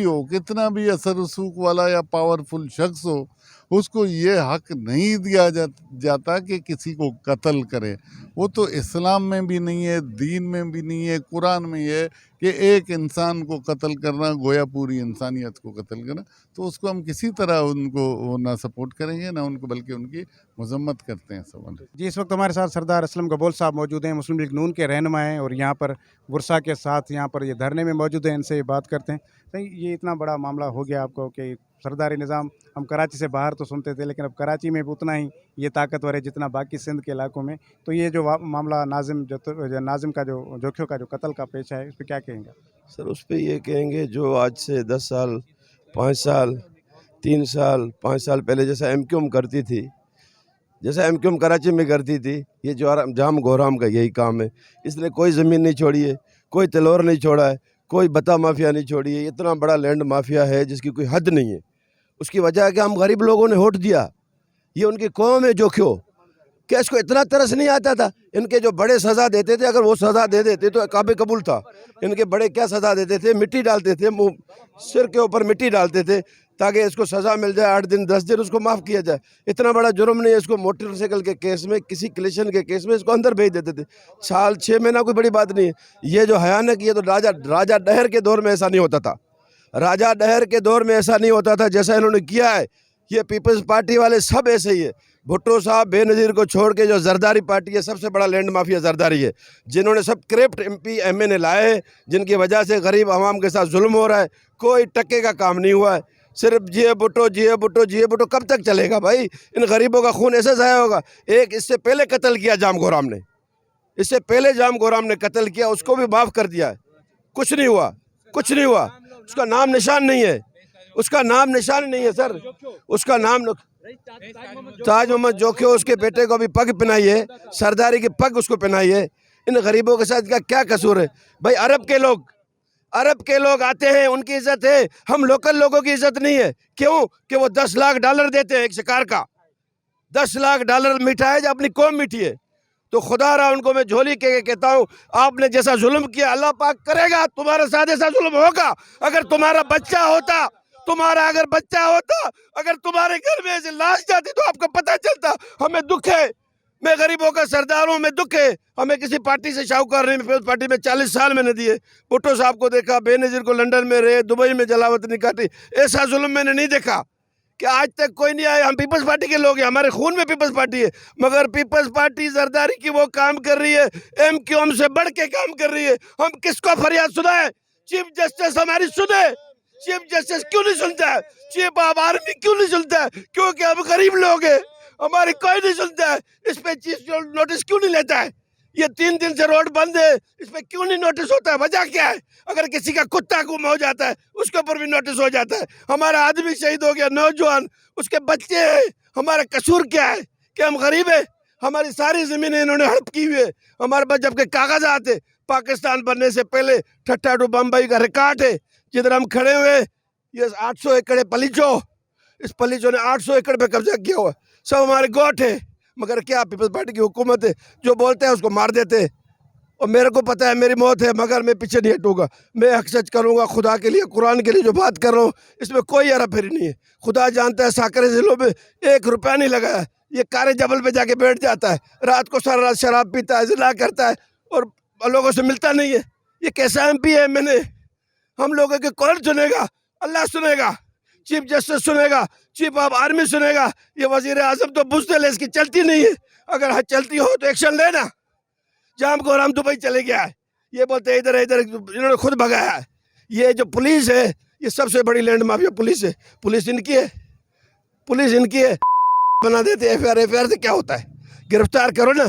हो, कितना भी असर रसूख वाला या पावरफुल शख्स हो, उसको ये हक नहीं दिया जाता कि किसी को कत्ल करे। वो तो इस्लाम में भी नहीं है, दीन में भी नहीं है, कुरान में ये है कि एक इंसान को कत्ल करना गोया पूरी इंसानियत को कत्ल करना। तो उसको हम किसी तरह उनको ना सपोर्ट करेंगे ना उनको, बल्कि उनकी मजम्मत करते हैं सब। जी, इस वक्त हमारे साथ सरदार असलम गबोल साहब मौजूद हैं, मुस्लिम लीग नून के रहनुमा हैं, और यहाँ पर बुरसा के साथ यहाँ पर ये धरने में मौजूद हैं, इनसे बात करते हैं। तो ये इतना बड़ा मामला हो गया आपको कि सरदारी निज़ाम हम कराची से बाहर तो सुनते थे, लेकिन अब कराची में भी उतना ही ये ताकतवर है जितना बाकी सिंध के इलाकों में। तो ये जो मामला नाजिम का जो जोखियों का जो कत्ल का पेशा है, इस पर क्या कहेंगे? सर उस पर ये कहेंगे जो आज से 10 साल 5 साल 3 साल 5 साल पहले जैसा MQM करती थी, जैसा MQM कराची में करती थी, ये जो जाम गोराम का यही काम है। इसने कोई ज़मीन नहीं छोड़ी है, कोई तलोर नहीं छोड़ा है, कोई बता माफिया नहीं छोड़ी है। इतना बड़ा लैंड माफिया है जिसकी कोई हद नहीं है। उसकी वजह है कि हम गरीब लोगों ने वोट दिया। ये उनकी कौम है जोखियो, क्या इसको इतना तरस नहीं आता था? इनके जो बड़े सज़ा देते थे, अगर वो सज़ा दे देते तो काबिल कबूल था। इनके बड़े क्या सज़ा देते थे? मिट्टी डालते थे, मुँह सिर के ऊपर मिट्टी डालते थे ताकि इसको सज़ा मिल जाए, 8 दिन 10 दिन उसको माफ़ किया जाए। इतना बड़ा जुर्म नहीं है। इसको मोटरसाइकिल के केस में, किसी क्लेशन के केस में इसको अंदर भेज देते थे। साल 6 महीना कोई बड़ी बात नहीं है। ये जो भयानक, ये तो राजा डहर के दौर में ऐसा नहीं होता था। राजा डहर के दौर में ऐसा नहीं होता था जैसा इन्होंने किया है। ये पीपल्स पार्टी वाले सब ऐसे ही है। भुट्टो साहब, बेनज़ीर को छोड़ के जो जरदारी पार्टी है, सबसे बड़ा लैंड माफिया जरदारी है, जिन्होंने सब करप्ट MP MNA लाए हैं, जिनकी वजह से गरीब आवाम के साथ जुल्म हो रहा है। कोई टक्के का काम नहीं हुआ है। सिर्फ जिए भुट्टो कब तक चलेगा भाई? इन गरीबों का खून ऐसे ज़ाया होगा। एक इससे पहले कत्ल किया जाम गोराम ने, इससे पहले जाम गोराम ने कत्ल किया, उसको भी माफ़ कर दिया है। कुछ नहीं हुआ, कुछ नहीं हुआ। उसका नाम निशान नहीं है, उसका नाम निशान नहीं है सर। उसका नाम ताज मोहम्मद जोखियो, उसके बेटे को भी पग पहनाई है, सरदारी की पग उसको पहनाई है। इन गरीबों के साथ का क्या कसूर है भाई? अरब के लोग आते हैं, उनकी इज्जत है। हम लोकल लोगों की इज्जत नहीं है। क्यों? कि वो $10 लाख देते हैं एक शिकार का। $10 लाख मीठा है, जो अपनी कौम मीठी है। तो खुदा रहा उनको मैं झोली के कहता हूँ, आपने जैसा जुल्म किया अल्लाह पाक करेगा तुम्हारे साथ, ऐसा जुल्म होगा। अगर तुम्हारा बच्चा होता, अगर बच्चा होता, अगर तुम्हारे घर में ऐसे लाश जाती तो आपको पता चलता। हमें दुख है, मैं गरीबों का सरदार हूँ, मैं दुख है। हमें किसी पार्टी से शाहूकार नहीं। पीपल्स पार्टी में 40 साल मैंने दिए। भुट्टो साहब को देखा, बेनज़ीर को लंदन में रहे, दुबई में जलावत नहीं काटी। ऐसा जुल्म मैंने नहीं देखा कि आज तक कोई नहीं आया। हम पीपल्स पार्टी के लोग हैं, हमारे खून में पीपल्स पार्टी है, मगर पीपल्स पार्टी जरदारी की वो काम कर रही है, MQM से बढ़ के काम कर रही है। हम किसको फरियाद सुनाए? चीफ जस्टिस हमारी सुने, चीफ जस्टिस क्यों नहीं सुनता है, चीफ ऑफ आर्मी क्यों नहीं सुनता है? क्योंकि हम गरीब लोग हैं, हमारी कोई नहीं सुनता है। इस पे चीफ नोटिस क्यों नहीं लेता है? ये 3 दिन से रोड बंद है, इस पे क्यों नहीं नोटिस होता है? वजह क्या है? अगर किसी का कुत्ता गुम हो जाता है उसके ऊपर भी नोटिस हो जाता है। हमारा आदमी शहीद हो गया, नौजवान, उसके बच्चे हैं, हमारा कसूर क्या है कि हम गरीब है? हमारी सारी जमीनें इन्होंने हड़प की हुई है। हमारे पास जबकि कागजात है, पाकिस्तान बनने से पहले ठट्टा टू बम्बई का रिकॉर्ड है। जिधर हम खड़े हुए, ये 800 एकड़ पलीचो, इस पलीचो ने 800 एकड़ पे कब्जा किया हुआ, सब हमारे गोट है। मगर क्या पीपल्स पार्टी की हुकूमत है, जो बोलते हैं उसको मार देते हैं। और मेरे को पता है मेरी मौत है, मगर मैं पीछे नहीं हटूंगा। मैं हक सच करूंगा, खुदा के लिए, कुरान के लिए जो बात कर रहा हूँ इसमें कोई हेरा फेरी नहीं है। खुदा जानता है, साकरे जिलों में 1 रुपया नहीं लगाया। ये कारे जबल पे जाके बैठ जाता है, रात को सारा रात शराब पीता है, जिना करता है और लोगों से मिलता नहीं है। ये कैसा MP है? मैंने हम लोगों के कौन सुनेगा? अल्लाह सुनेगा, चीफ जस्टिस सुनेगा, चीफ ऑफ आर्मी सुनेगा। ये वजीर आजम तो बुज़दिल है, इसकी चलती नहीं है। अगर चलती हो तो एक्शन लेना। जाम को हम दुबई चले गया है, ये बोलते हैं इधर इधर, इन्होंने खुद भगाया है। ये जो पुलिस है, ये सबसे बड़ी लैंड माफिया पुलिस है। पुलिस इनकी है, पुलिस इनकी है। बना देते FIR से क्या होता है? गिरफ्तार करो ना,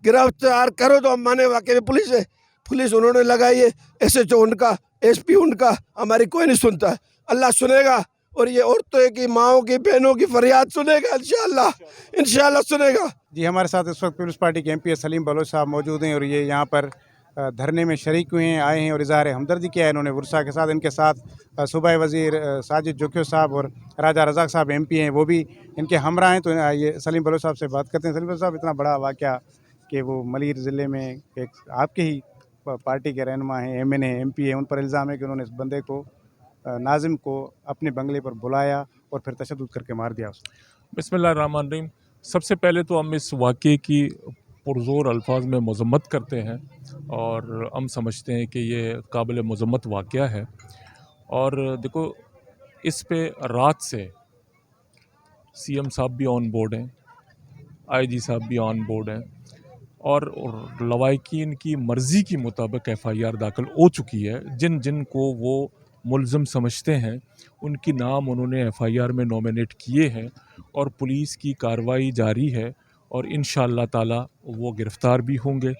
गिरफ्तार करो तो हम माने वाकई में पुलिस है। पुलिस उन्होंने लगाई है, SHO उनका, SP उनका, हमारी कोई नहीं सुनता है। अल्लाह सुनेगा और ये औरतों की, माओं की, बहनों की फरियाद सुनेगा, इंशाअल्लाह सुनेगा। जी, हमारे साथ इस वक्त पीपल्स पार्टी के MP सलीम बलोच साहब मौजूद हैं और ये यहाँ पर धरने में शरीक हुए हैं, आए हैं और इज़हार हमदर्दी किया है इन्होंने वर्षा के साथ। इनके साथ सूबाई वज़ीर साजिद जोकियो साहब और राजा रज़ाक साहब MP हैं, वो भी इनके हमरा हैं। तो ये सलीम बलोच साहब से बात करते हैं। सलीम बलोच साहब, इतना बड़ा वाक़या कि वो मलीर ज़िले में एक आपके ही पार्टी के रहनुमा हैं, MNA MP हैं, उन पर इल्ज़ाम है कि उन्होंने इस बंदे को, नाज़िम को, अपने बंगले पर बुलाया और फिर तशद्दुद करके मार दिया उसको। बिस्मिल्लाहिर्रहमानिर्रहीम। सबसे पहले तो हम इस वाक़े की पुरज़ोर अल्फाज में मज़म्मत करते हैं और हम समझते हैं कि ये काबिल मज़म्मत वाक़या है। और देखो, इस पे रात से CM साहब भी ऑन बोर्ड हैं, IG साहब भी ऑन बोर्ड हैं और लवाहिकीन की मर्ज़ी के मुताबिक FIR दाखिल हो चुकी है। जिन जिन को वो मुल्ज़िम समझते हैं उनकी नाम उन्होंने FIR में नॉमिनेट किए हैं और पुलिस की कार्रवाई जारी है और इंशाअल्लाह ताला वो गिरफ़्तार भी होंगे।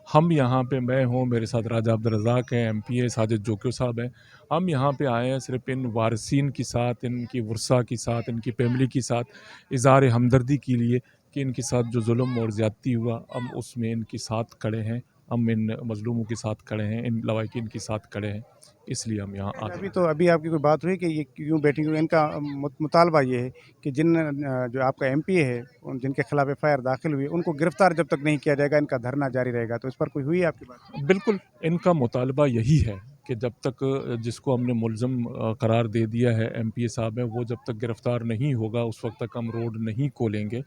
हम यहाँ पे, मैं हूँ, मेरे साथ राजा अब्दुल रज़ाक हैं, MP है, साजिद जोकियो साहब हैं। हम यहाँ पे आए हैं सिर्फ़ इन वारिसीन के साथ, इनकी वर्सा के साथ, इनकी फैमिली के साथ इज़हार हमदर्दी के लिए कि इनके साथ जो जुल्म और ज़्यादती हुआ, हम उसमें इनके साथ खड़े हैं। हम इन मज़लूमों के साथ खड़े हैं, इन लवाहिकीन के साथ खड़े हैं, इसलिए हम यहाँ आते हैं। अभी आपकी कोई बात हुई कि ये क्यों बैठी? क्योंकि इनका मुतालबा ये है कि जो आपका MP है, जिनके खिलाफ FIR दाखिल हुई, उनको गिरफ्तार जब तक नहीं किया जाएगा इनका धरना जारी रहेगा। तो इस पर कोई हुई है आपकी बात? बिल्कुल, इनका मुतालबा यही है कि जब तक जिसको हमने मुल्ज़िम करार दे दिया है MP साहब है, वो जब तक गिरफ़्तार नहीं होगा उस वक्त तक हम रोड नहीं खोलेंगे।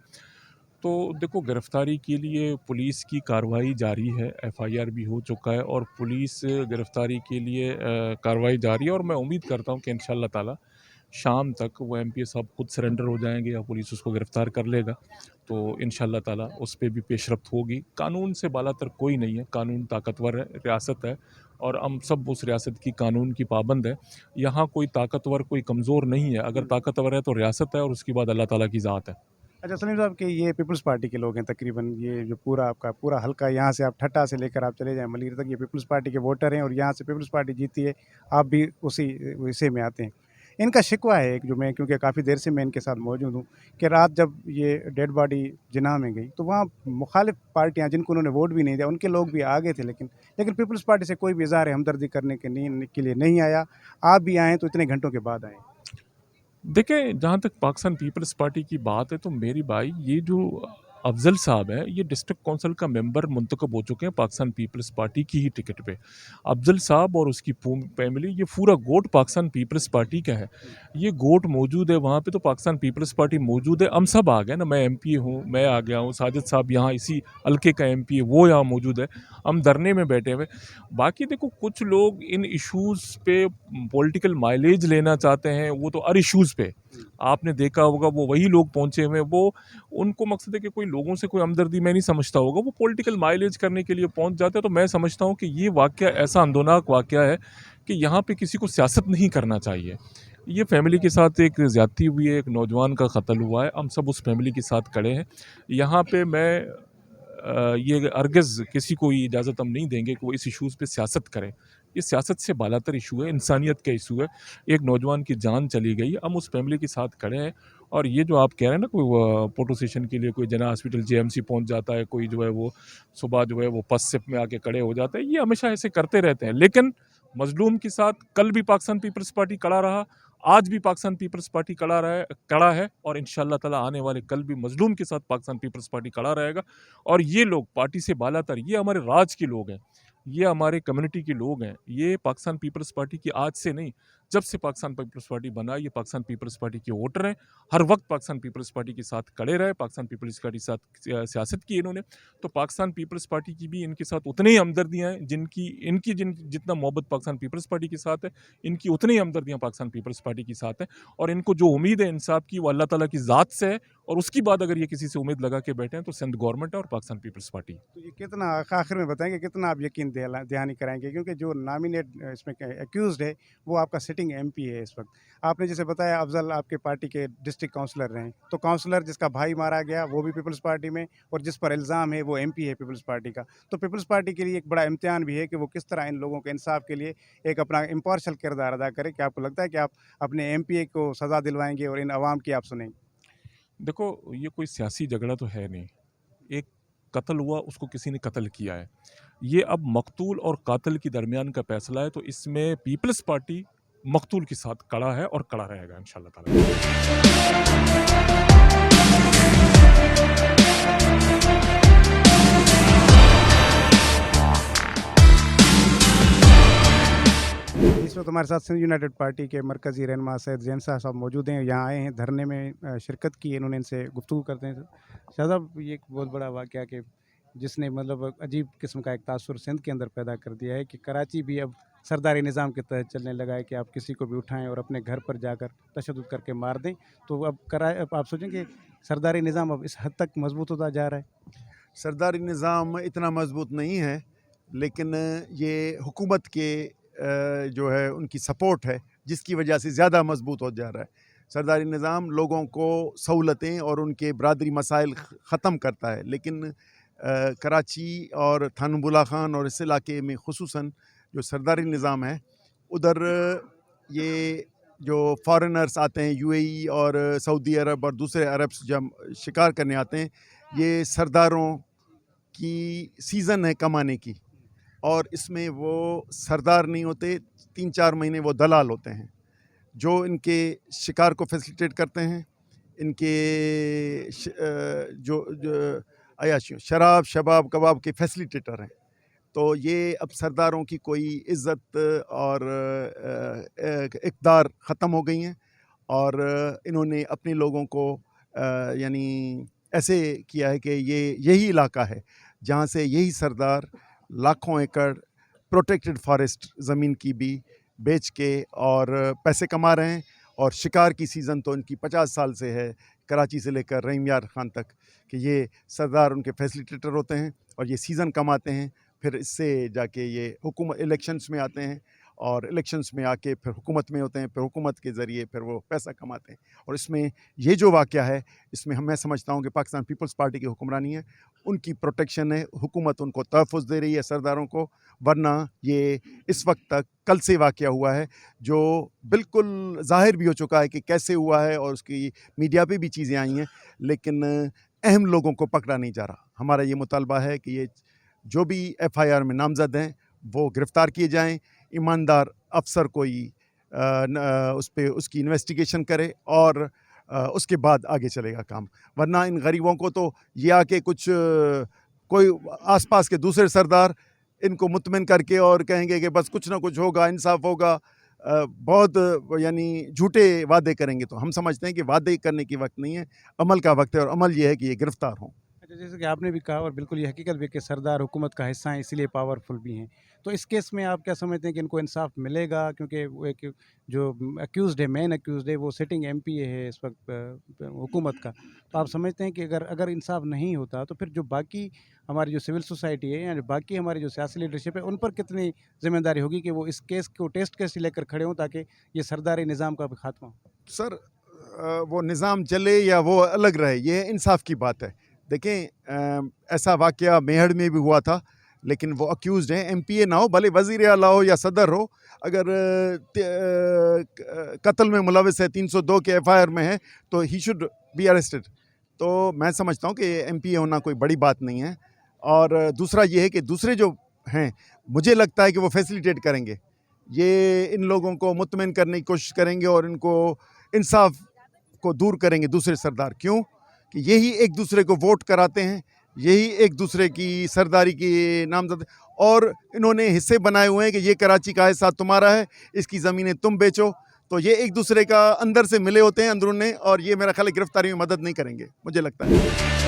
तो देखो, गिरफ़्तारी के लिए पुलिस की कार्रवाई जारी है, FIR भी हो चुका है और पुलिस गिरफ़्तारी के लिए कार्रवाई जारी है और मैं उम्मीद करता हूँ कि इंशाअल्लाह ताला शाम तक वो MP साहब खुद सरेंडर हो जाएंगे या पुलिस उसको गिरफ़्तार कर लेगा। तो इंशाअल्लाह ताला उस पर भी पेशरफ्त होगी। कानून से बालातर कोई नहीं है, कानून ताकतवर है, रियासत है और हम सब उस रियासत की कानून की पाबंद है। यहाँ कोई ताकतवर, कोई कमज़ोर नहीं है। अगर ताकतवर है तो रियासत है और उसके बाद अल्लाह ताला की ज़ात है। अच्छा सलीम साहब, कि ये पीपल्स पार्टी के लोग हैं तकरीबन, ये जो पूरा आपका पूरा हल्का, यहाँ से आप ठट्टा से लेकर आप चले जाएं मलीर तक, ये पीपल्स पार्टी के वोटर हैं और यहाँ से पीपल्स पार्टी जीती है, आप भी उसी हिस्से में आते हैं। इनका शिकवा है एक, जो मैं, क्योंकि काफ़ी देर से मैं इनके साथ मौजूद हूँ, कि रात जब ये डेड बॉडी जिनाह में गई तो वहाँ मुखालिफ पार्टियाँ, जिनको उन्होंने वोट भी नहीं दिया, उनके लोग भी आ गए थे, लेकिन पीपल्स पार्टी से कोई भी इज़हार हमदर्दी करने के लिए नहीं आया। आप भी आएँ तो इतने घंटों के बाद आएँ। देखिए, जहाँ तक पाकिस्तान पीपल्स पार्टी की बात है तो मेरी भाई, ये जो अफजल साहब है, ये डिस्ट्रिक्ट काउंसिल का मेंबर मुंतखब हो चुके हैं पाकिस्तान पीपल्स पार्टी की ही टिकट पे। अफजल साहब और उसकी फैमिली, ये पूरा गोट पाकिस्तान पीपल्स पार्टी का है। ये गोट मौजूद है वहाँ पे तो पाकिस्तान पीपल्स पार्टी मौजूद है। हम सब आ गए ना, मैं MP हूँ, मैं आ गया हूँ, साजिद साहब यहाँ इसी हल्के का MP है, वो यहाँ मौजूद है, हम धरने में बैठे हुए। बाकी देखो, कुछ लोग इन इशूज़ पे पॉलिटिकल माइलेज लेना चाहते हैं, वो तो हर इशूज़ पे आपने देखा होगा वो वही लोग पहुँचे हुए, वो उनको मकसद है कि कोई लोगों से कोई हमदर्दी मैं नहीं समझता होगा, वो पॉलिटिकल माइलेज करने के लिए पहुंच जाते हैं। तो मैं समझता हूं कि ये वाक़या ऐसा अंदोनाक वाक़या है कि यहाँ पे किसी को सियासत नहीं करना चाहिए। ये फैमिली के साथ एक ज़्यादती हुई है, एक नौजवान का कत्ल हुआ है, हम सब उस फैमिली के साथ खड़े हैं। यहाँ पे मैं ये हरगिज़ किसी को ये इजाज़त हम नहीं देंगे कि वो इस इश्यूज़ पे सियासत करे। ये सियासत से बालातर इशू है, इंसानियत का इशू है। एक नौजवान की जान चली गई, हम उस फैमिली के साथ खड़े हैं। और ये जो आप कह रहे हैं ना, कोई फोटो सेशन के लिए कोई जना हॉस्पिटल जेएमसी पहुंच जाता है, कोई जो है वो सुबह जो है वो फर्स्ट शिफ्ट में आके खड़े हो जाता है, ये हमेशा ऐसे करते रहते हैं। लेकिन मजलूम के साथ कल भी पाकिस्तान पीपल्स पार्टी खड़ा रहा, आज भी पाकिस्तान पीपल्स पार्टी खड़ा है और इंशाअल्लाह ताला आने वाले कल भी मजलूम के साथ पाकिस्तान पीपल्स पार्टी खड़ा रहेगा। और ये लोग पार्टी से बालातर, ये हमारे राज के लोग हैं, ये हमारे कम्युनिटी के लोग हैं। ये पाकिस्तान पीपल्स पार्टी की आज से नहीं, जब से पाकिस्तान पीपल्स पार्टी बना, ये पाकिस्तान पीपल्स पार्टी के वोटर हैं। हर वक्त पाकिस्तान पीपल्स पार्टी के साथ खड़े रहे, पाकिस्तान पीपल्स पार्टी के साथ सियासत की इन्होंने। तो पाकिस्तान पीपल्स पार्टी की भी इनके साथ उतनी ही हमदर्दियाँ हैं जितना मोहब्बत पाकिस्तान पीपल्स पार्टी के साथ है, इनकी उतनी ही हमदर्दियाँ पाकिस्तान पीपल्स पार्टी के साथ है। और इनको जो उम्मीद है इंसाफ की, वो अल्लाह ताला की ज़ात से है। और उसके बाद अगर ये किसी से उम्मीद लगा के बैठे हैं तो सिंध गवर्नमेंट है और पाकिस्तान पीपल्स पार्टी। तो ये कितना आखिर में बताएंगे, कितना आप यकीन दहानी कराएंगे, क्योंकि जो नॉमिनेट इसमें एक्यूज्ड है वो आपका सिटिंग एमपी है इस वक्त। आपने जैसे बताया अफजल आपके पार्टी के डिस्ट्रिक्ट काउंसलर रहे, तो काउंसलर जिसका भाई मारा गया वो भी पीपल्स पार्टी में, और जिस पर इल्ज़ाम है वो एमपी है पीपल्स पार्टी का। तो पीपल्स पार्टी के लिए एक बड़ा इम्तिहान भी है कि वो किस तरह इन लोगों के इंसाफ के लिए एक अपना इम्पार्शल किरदार अदा करे। क्या आपको लगता है कि आप अपने एमपी को सज़ा दिलवाएंगे और इन आवाम की आप सुनेंगे? देखो, ये कोई सियासी झगड़ा तो है नहीं। एक कत्ल हुआ, उसको किसी ने कत्ल किया है। ये अब मकतूल और कातिल के दरमियान का फैसला है। तो इसमें पीपल्स पार्टी मकतूल के साथ खड़ा है और खड़ा रहेगा इंशाल्लाह ताला। इस वक्त हमारे साथ सिंध यूनाइटेड पार्टी के मरकज़ी रहनुमा सैयद जैन साहब मौजूद हैं। यहाँ आए हैं, धरने में शिरकत की, इन्होंने इनसे गुफ्तगू करते हैं। शाह साहब, ये एक बहुत बड़ा वाक़या कि जिसने मतलब अजीब किस्म का एक तासुर सिंध के अंदर पैदा कर दिया है कि कराची भी अब सरदारी निज़ाम के तहत चलने लगा है कि आप किसी को भी उठाएं और अपने घर पर जाकर तशद्दुद करके मार दें। तो अब आप सोचें कि सरदारी निज़ाम अब इस हद तक मजबूत होता जा रहा है। सरदारी निज़ाम इतना मजबूत नहीं है, लेकिन ये हुकूमत के जो है उनकी सपोर्ट है जिसकी वजह से ज़्यादा मजबूत हो जा रहा है। सरदारी निज़ाम लोगों को सहूलतें और उनके बरादरी मसाइल ख़त्म करता है, लेकिन कराची और थानबुला खान और इस इलाके में खुसूसन जो सरदारी निज़ाम है, उधर ये जो फॉरेनर्स आते हैं यूएई और सऊदी अरब और दूसरे अरब जब शिकार करने आते हैं, ये सरदारों की सीज़न है कमाने की, और इसमें वो सरदार नहीं होते, 3-4 महीने वो दलाल होते हैं जो इनके शिकार को फैसिलिटेट करते हैं। इनके जो अयाशियों शराब शबाब कबाब के फैसिलिटेटर हैं। तो ये अब सरदारों की कोई इज़्ज़त और इक़्तिदार ख़त्म हो गई हैं, और इन्होंने अपने लोगों को यानी ऐसे किया है कि ये यही इलाका है जहाँ से यही सरदार लाखों एकड़ प्रोटेक्टेड फॉरेस्ट ज़मीन की भी बेच के और पैसे कमा रहे हैं। और शिकार की सीज़न तो इनकी 50 साल से है, कराची से लेकर रहीम यार खान तक, कि ये सरदार उनके फैसिलिटेटर होते हैं और ये सीज़न कमाते हैं। फिर इससे जाके ये हुकूमत इलेक्शंस में आते हैं, और इलेक्शंस में आके फिर हुकूमत में होते हैं, फिर हुकूमत के ज़रिए फिर वो पैसा कमाते हैं। और इसमें ये जो वाक़या है, इसमें मैं समझता हूँ कि पाकिस्तान पीपल्स पार्टी की हुक्मरानी है, उनकी प्रोटेक्शन है, हुकूमत उनको तहफ़्फ़ुज़ दे रही है सरदारों को। वरना ये इस वक्त तक कल से वाक़या हुआ है जो बिल्कुल ज़ाहिर भी हो चुका है कि कैसे हुआ है, और उसकी मीडिया पे भी चीज़ें आई हैं, लेकिन अहम लोगों को पकड़ा नहीं जा रहा। हमारा ये मुतालबा है कि ये जो भी एफआईआर में नामज़द हैं वो गिरफ़्तार किए जाएं, ईमानदार अफसर कोई उस पे उसकी इन्वेस्टिगेशन करे और उसके बाद आगे चलेगा काम। वरना इन गरीबों को तो ये आके कुछ कोई आसपास के दूसरे सरदार इनको मुतमिन करके और कहेंगे कि बस कुछ ना कुछ होगा, इंसाफ होगा, बहुत यानी झूठे वादे करेंगे। तो हम समझते हैं कि वादे करने की वक्त नहीं है, अमल का वक्त है, और अमल ये है कि ये गिरफ़्तार हों। अच्छा, जैसे कि आपने भी कहा और बिल्कुल ये हकीकत भी है कि सरदार हुकूमत का हिस्सा हैं, इसीलिए पावरफुल भी हैं। तो इस केस में आप क्या समझते हैं कि इनको इंसाफ मिलेगा? क्योंकि वो एक जो अक्यूज़्ड है, मेन अक्यूज़्ड है, वो सिटिंग एमपीए है इस वक़्त हुकूमत का। तो आप समझते हैं कि अगर अगर इंसाफ नहीं होता, तो फिर जो बाकी हमारी जो सिविल सोसाइटी है या जो बाकी हमारी जो सियासी लीडरशिप है, उन पर कितनी ज़िम्मेदारी होगी कि वो इस केस को टेस्ट केस लेकर खड़े हों, ताकि ये सरदारी निज़ाम का भी खात्मा हो? सर वो निज़ाम चले या वो अलग रहे, ये इंसाफ की बात है। देखें ऐसा वाक़या मेहड़ में भी हुआ था, लेकिन वो अक्यूज़्ड हैं, एमपीए ना हो, भले वज़ीर आला हो या सदर हो, अगर कत्ल में मुलविस है, 302 के एफआईआर में है, तो ही शुड बी अरेस्टेड। तो मैं समझता हूँ कि एमपीए होना कोई बड़ी बात नहीं है। और दूसरा ये है कि दूसरे जो हैं, मुझे लगता है कि वो फैसिलिटेट करेंगे, ये इन लोगों को मुतमिन करने की कोशिश करेंगे और इनको इंसाफ को दूर करेंगे दूसरे सरदार। क्यों? कि यही एक दूसरे को वोट कराते हैं, यही एक दूसरे की सरदारी की नामजद, और इन्होंने हिस्से बनाए हुए हैं कि ये कराची का हिस्सा तुम्हारा है, इसकी ज़मीनें तुम बेचो। तो ये एक दूसरे का अंदर से मिले होते हैं अंदरूने, और ये मेरा ख्याल है गिरफ्तारी में मदद नहीं करेंगे, मुझे लगता है।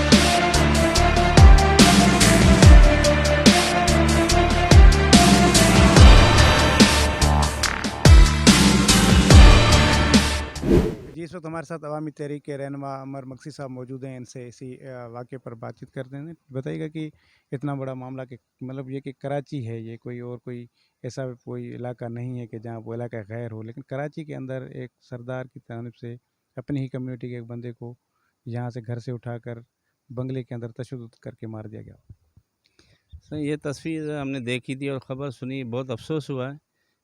जी, इस वक्त हमारे साथ अवामी तहरीक के रहनुमा अमर मक्सी साहब मौजूद हैं। इनसे इसी वाक़े पर बातचीत करते हैं। बताइएगा कि इतना बड़ा मामला, कि मतलब ये कि कराची है, ये कोई और कोई ऐसा कोई इलाका नहीं है कि जहाँ वो इलाका गैर हो, लेकिन कराची के अंदर एक सरदार की जानिब से अपनी ही कम्युनिटी के एक बंदे को यहाँ से घर से उठाकर बंगले के अंदर तशद्दुद करके मार दिया गया। सर ये तस्वीर हमने देखी थी और ख़बर सुनी, बहुत अफसोस हुआ है,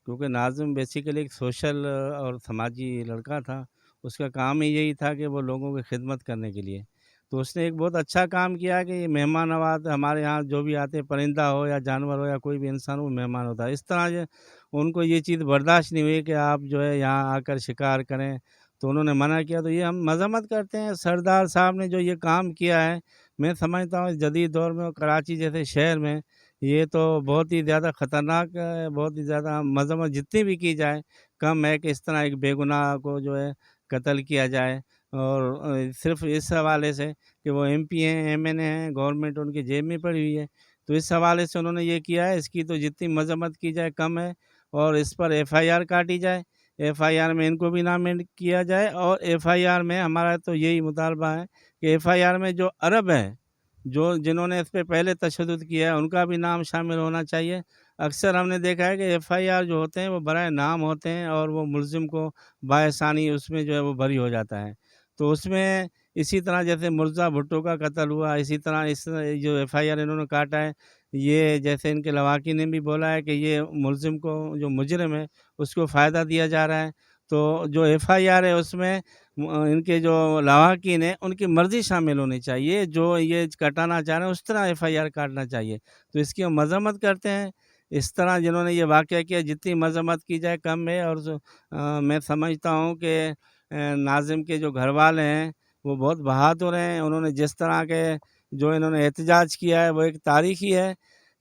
क्योंकि नाज़िम बेसिकली एक सोशल और समाजी लड़का था। उसका काम ही यही था कि वो लोगों की खिदमत करने के लिए, तो उसने एक बहुत अच्छा काम किया कि ये मेहमान नवाज़ हमारे यहाँ जो भी आते हैं, परिंदा हो या जानवर हो या कोई भी इंसान हो, मेहमान होता है। इस तरह जो उनको ये चीज़ बर्दाश्त नहीं हुई कि आप जो है यहाँ आकर शिकार करें, तो उन्होंने मना किया। तो ये हम मज़म्मत करते हैं, सरदार साहब ने जो ये काम किया है, मैं समझता हूँ इस जदीद दौर में और कराची जैसे शहर में ये तो बहुत ही ज़्यादा ख़तरनाक है, बहुत ही ज़्यादा मज़म्मत जितनी भी की जाए कम है कि इस तरह एक बेगुनाह को जो है कत्ल किया जाए। और सिर्फ़ इस हवाले से कि वो एमपी हैं, एमएनए हैं, गवर्नमेंट उनकी जेब में पड़ी हुई है, तो इस हवाले से उन्होंने ये किया है। इसकी तो जितनी मज़म्मत की जाए कम है, और इस पर एफआईआर काटी जाए, एफआईआर में इनको भी नामित किया जाए, और एफआईआर में हमारा तो यही मुतालबा है कि एफआईआर में जो अरब हैं, जो जिन्होंने इस पे पहले तशद्दुद किया है, उनका भी नाम शामिल होना चाहिए। अक्सर हमने देखा है कि एफआईआर जो होते हैं वो बराए नाम होते हैं, और वो मुलज़िम को बाआसानी उसमें जो है वो बरी हो जाता है। तो उसमें इसी तरह जैसे मुर्ज़ा भुट्टो का कत्ल हुआ, इसी तरह इस जो एफआईआर इन्होंने काटा है, ये जैसे इनके लवाकी ने भी बोला है कि ये मुलज़िम को, जो मुजरिम है, उसको फ़ायदा दिया जा रहा है। तो जो एफआईआर है उसमें इनके जो लवाकिन हैं उनकी मर्ज़ी शामिल होनी चाहिए, जो ये कटाना चाह रहे हैं उस तरह एफआईआर काटना चाहिए। तो इसकी हम मज़म्मत करते हैं। इस तरह जिन्होंने ये वाक़या किया, जितनी मज़म्मत की जाए कम है। और मैं समझता हूँ कि नाज़िम के जो घरवाले हैं वो बहुत बहादुर हैं। उन्होंने जिस तरह के जो इन्होंने एहतजाज किया है वो एक तारीख़ी है,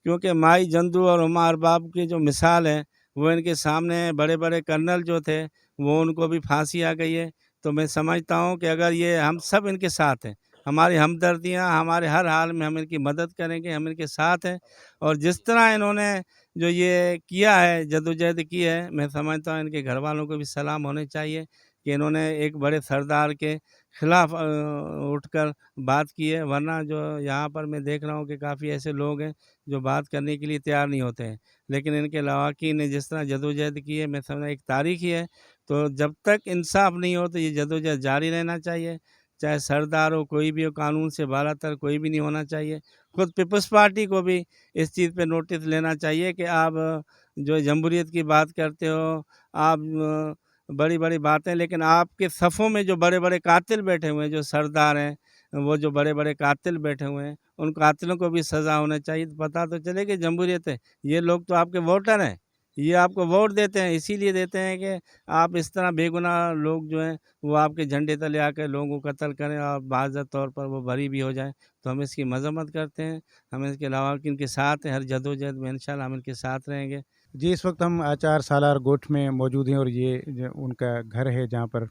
क्योंकि माई जंदू और हुमा अरबाब की जो मिसाल है वो इनके सामने है। बड़े-बड़े कर्नल जो थे वो उनको भी फांसी आ गई है। तो मैं समझता हूँ कि अगर ये हम सब इनके साथ हैं, हमारी हमदर्दियाँ हमारे हर हाल में हम इनकी मदद करेंगे, हम इनके साथ हैं। और जिस तरह इन्होंने जो ये किया है, जद्दोजहद की है, मैं समझता हूँ इनके घरवालों को भी सलाम होने चाहिए कि इन्होंने एक बड़े सरदार के ख़िलाफ़ उठकर बात की है। वरना जो यहाँ पर मैं देख रहा हूँ कि काफ़ी ऐसे लोग हैं जो बात करने के लिए तैयार नहीं होते हैं, लेकिन इनके लवाकिन ने जिस तरह जद्दोजहद की है, मैं समझता एक तारीख़ ही है। तो जब तक इंसाफ नहीं हो तो ये जद्दोजहद जारी रहना चाहिए, चाहे सरदार हो, कोई भी हो, कानून से बालातर कोई भी नहीं होना चाहिए। खुद पीपल्स पार्टी को भी इस चीज़ पे नोटिस लेना चाहिए कि आप जो जमहूरियत की बात करते हो, आप बड़ी-बड़ी बातें, लेकिन आपके सफ़ों में जो बड़े-बड़े कातिल बैठे हुए हैं, जो सरदार हैं, वो जो बड़े-बड़े कातिल बैठे हुए हैं, उन कातिलों को भी सज़ा होना चाहिए। तो पता तो चले कि जमहूरियत है, ये लोग तो आपके वोटर हैं, ये आपको वोट देते हैं, इसीलिए देते हैं कि आप इस तरह बेगुनाह लोग जो हैं वो आपके झंडे तले आकर लोगों को कत्ल करें और बाज़ात तौर पर वो बरी भी हो जाएँ। तो हम इसकी मज़म्मत करते हैं, हम इसके लवाकिन के साथ हैं, हर जद्दोजहद में इंशाअल्लाह हम इनके साथ रहेंगे। जी, इस वक्त हम आचार सालार गोठ में मौजूद हैं और ये जो उनका घर है जहाँ पर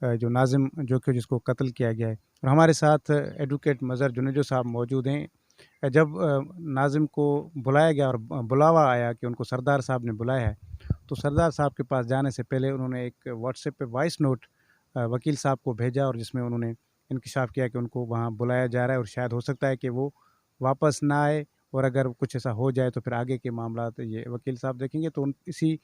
जो नाजिम जो कि जिसको कत्ल किया गया है। और हमारे साथ एडवोकेट मज़हर जुनेजो साहब मौजूद हैं। जब नाजिम को बुलाया गया और बुलावा आया कि उनको सरदार साहब ने बुलाया है, तो सरदार साहब के पास जाने से पहले उन्होंने एक व्हाट्सएप पे वॉइस नोट वकील साहब को भेजा और जिसमें उन्होंने इंकशाफ किया कि उनको वहाँ बुलाया जा रहा है और शायद हो सकता है कि वो वापस ना आए, और अगर कुछ ऐसा हो जाए तो फिर आगे के मामलात ये वकील साहब देखेंगे। तो इसी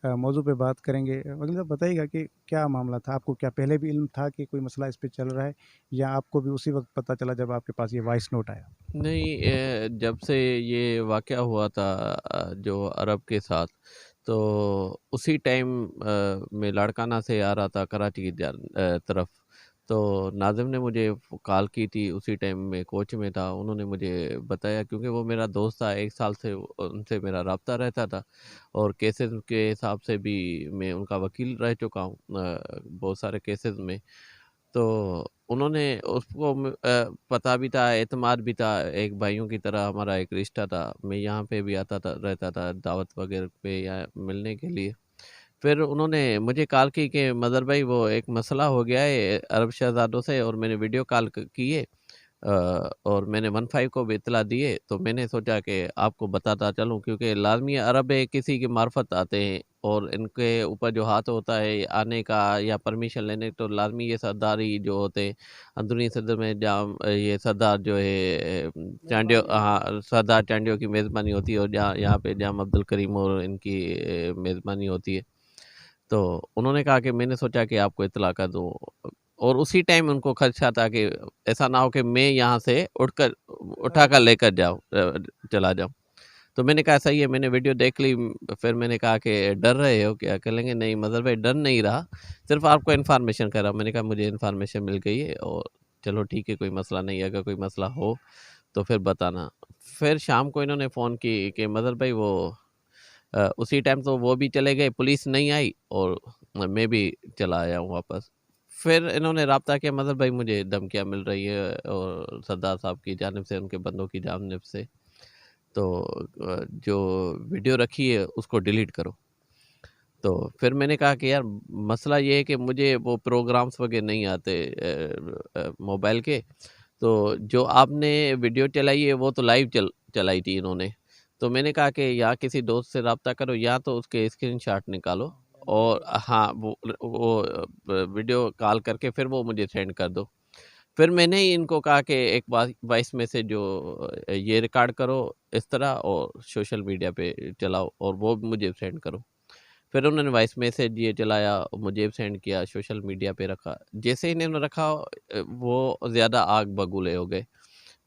मौजू पे बात करेंगे। वकील साहब बताइएगा कि क्या मामला था? आपको क्या पहले भी इल्म था कि कोई मसला इस पे चल रहा है, या आपको भी उसी वक्त पता चला जब आपके पास ये वॉइस नोट आया? नहीं, जब से ये वाक़या हुआ था जो अरब के साथ, तो उसी टाइम मैं लाड़काना से आ रहा था कराची की तरफ। तो नाज़िम ने मुझे कॉल की थी, उसी टाइम मैं कोच में था। उन्होंने मुझे बताया, क्योंकि वो मेरा दोस्त था, 1 साल से उनसे मेरा राब्ता रहता था और केसेस के हिसाब से भी मैं उनका वकील रह चुका हूँ बहुत सारे केसेस में। तो उन्होंने उसको पता भी था, एतमाद भी था, एक भाइयों की तरह हमारा एक रिश्ता था। मैं यहाँ पे भी आता था, रहता था दावत वगैरह पे या मिलने के लिए। फिर उन्होंने मुझे कॉल की कि मदर भाई वो एक मसला हो गया है अरब शहज़ादों से, और मैंने वीडियो कॉल किए और मैंने 15 को भी इत्तला दिए। तो मैंने सोचा कि आपको बताता चलूँ, क्योंकि लाज़मी अरब है किसी की मार्फत आते हैं और इनके ऊपर जो हाथ होता है आने का या परमिशन लेने, तो लाज़मी ये सरदार ही जो होते हैं अंदरूनी सदर में ये सरदार जो है चांडियो, हाँ सरदार चांडियो की मेज़बानी होती है, और यहाँ पे जाम अब्दुल करीम और इनकी मेज़बानी होती है। तो उन्होंने कहा कि मैंने सोचा कि आपको इत्तला कर दूँ, और उसी टाइम उनको खदशा था कि ऐसा ना हो कि मैं यहाँ से उठाकर लेकर चला जाऊँ। तो मैंने कहा सही है, मैंने वीडियो देख ली। फिर मैंने कहा कि डर रहे हो क्या? कहेंगे नहीं मदर भाई, डर नहीं रहा, सिर्फ आपको इन्फॉर्मेशन कर रहा हूँ। मैंने कहा मुझे इन्फॉर्मेशन मिल गई है और चलो ठीक है, कोई मसला नहीं है, अगर कोई मसला हो तो फिर बताना। फिर शाम को इन्होंने फ़ोन की कि मदर भाई वो उसी टाइम तो वो भी चले गए, पुलिस नहीं आई और मैं भी चला आया हूँ वापस। फिर इन्होंने राब्ता किया, मदर भाई मुझे धमकियाँ मिल रही है और सरदार साहब की जानिब से, उनके बंदों की जानिब से, तो जो वीडियो रखी है उसको डिलीट करो। तो फिर मैंने कहा कि यार मसला ये है कि मुझे वो प्रोग्राम्स वगैरह नहीं आते मोबाइल के, तो जो आपने वीडियो चलाई है वो तो लाइव चलाई थी इन्होंने। तो मैंने कहा कि या किसी दोस्त से रब्ता करो या तो उसके स्क्रीनशॉट निकालो और हाँ वो वीडियो कॉल करके फिर वो मुझे सेंड कर दो। फिर मैंने ही इनको कहा कि एक वॉइस मैसेज जो ये रिकॉर्ड करो इस तरह और सोशल मीडिया पे चलाओ और वो मुझे सेंड करो। फिर उन्होंने वॉइस मैसेज ये चलाया, मुझे सेंड किया, सोशल मीडिया पे रखा। जैसे ही इन्होंने रखा वो ज़्यादा आग बबूले हो गए।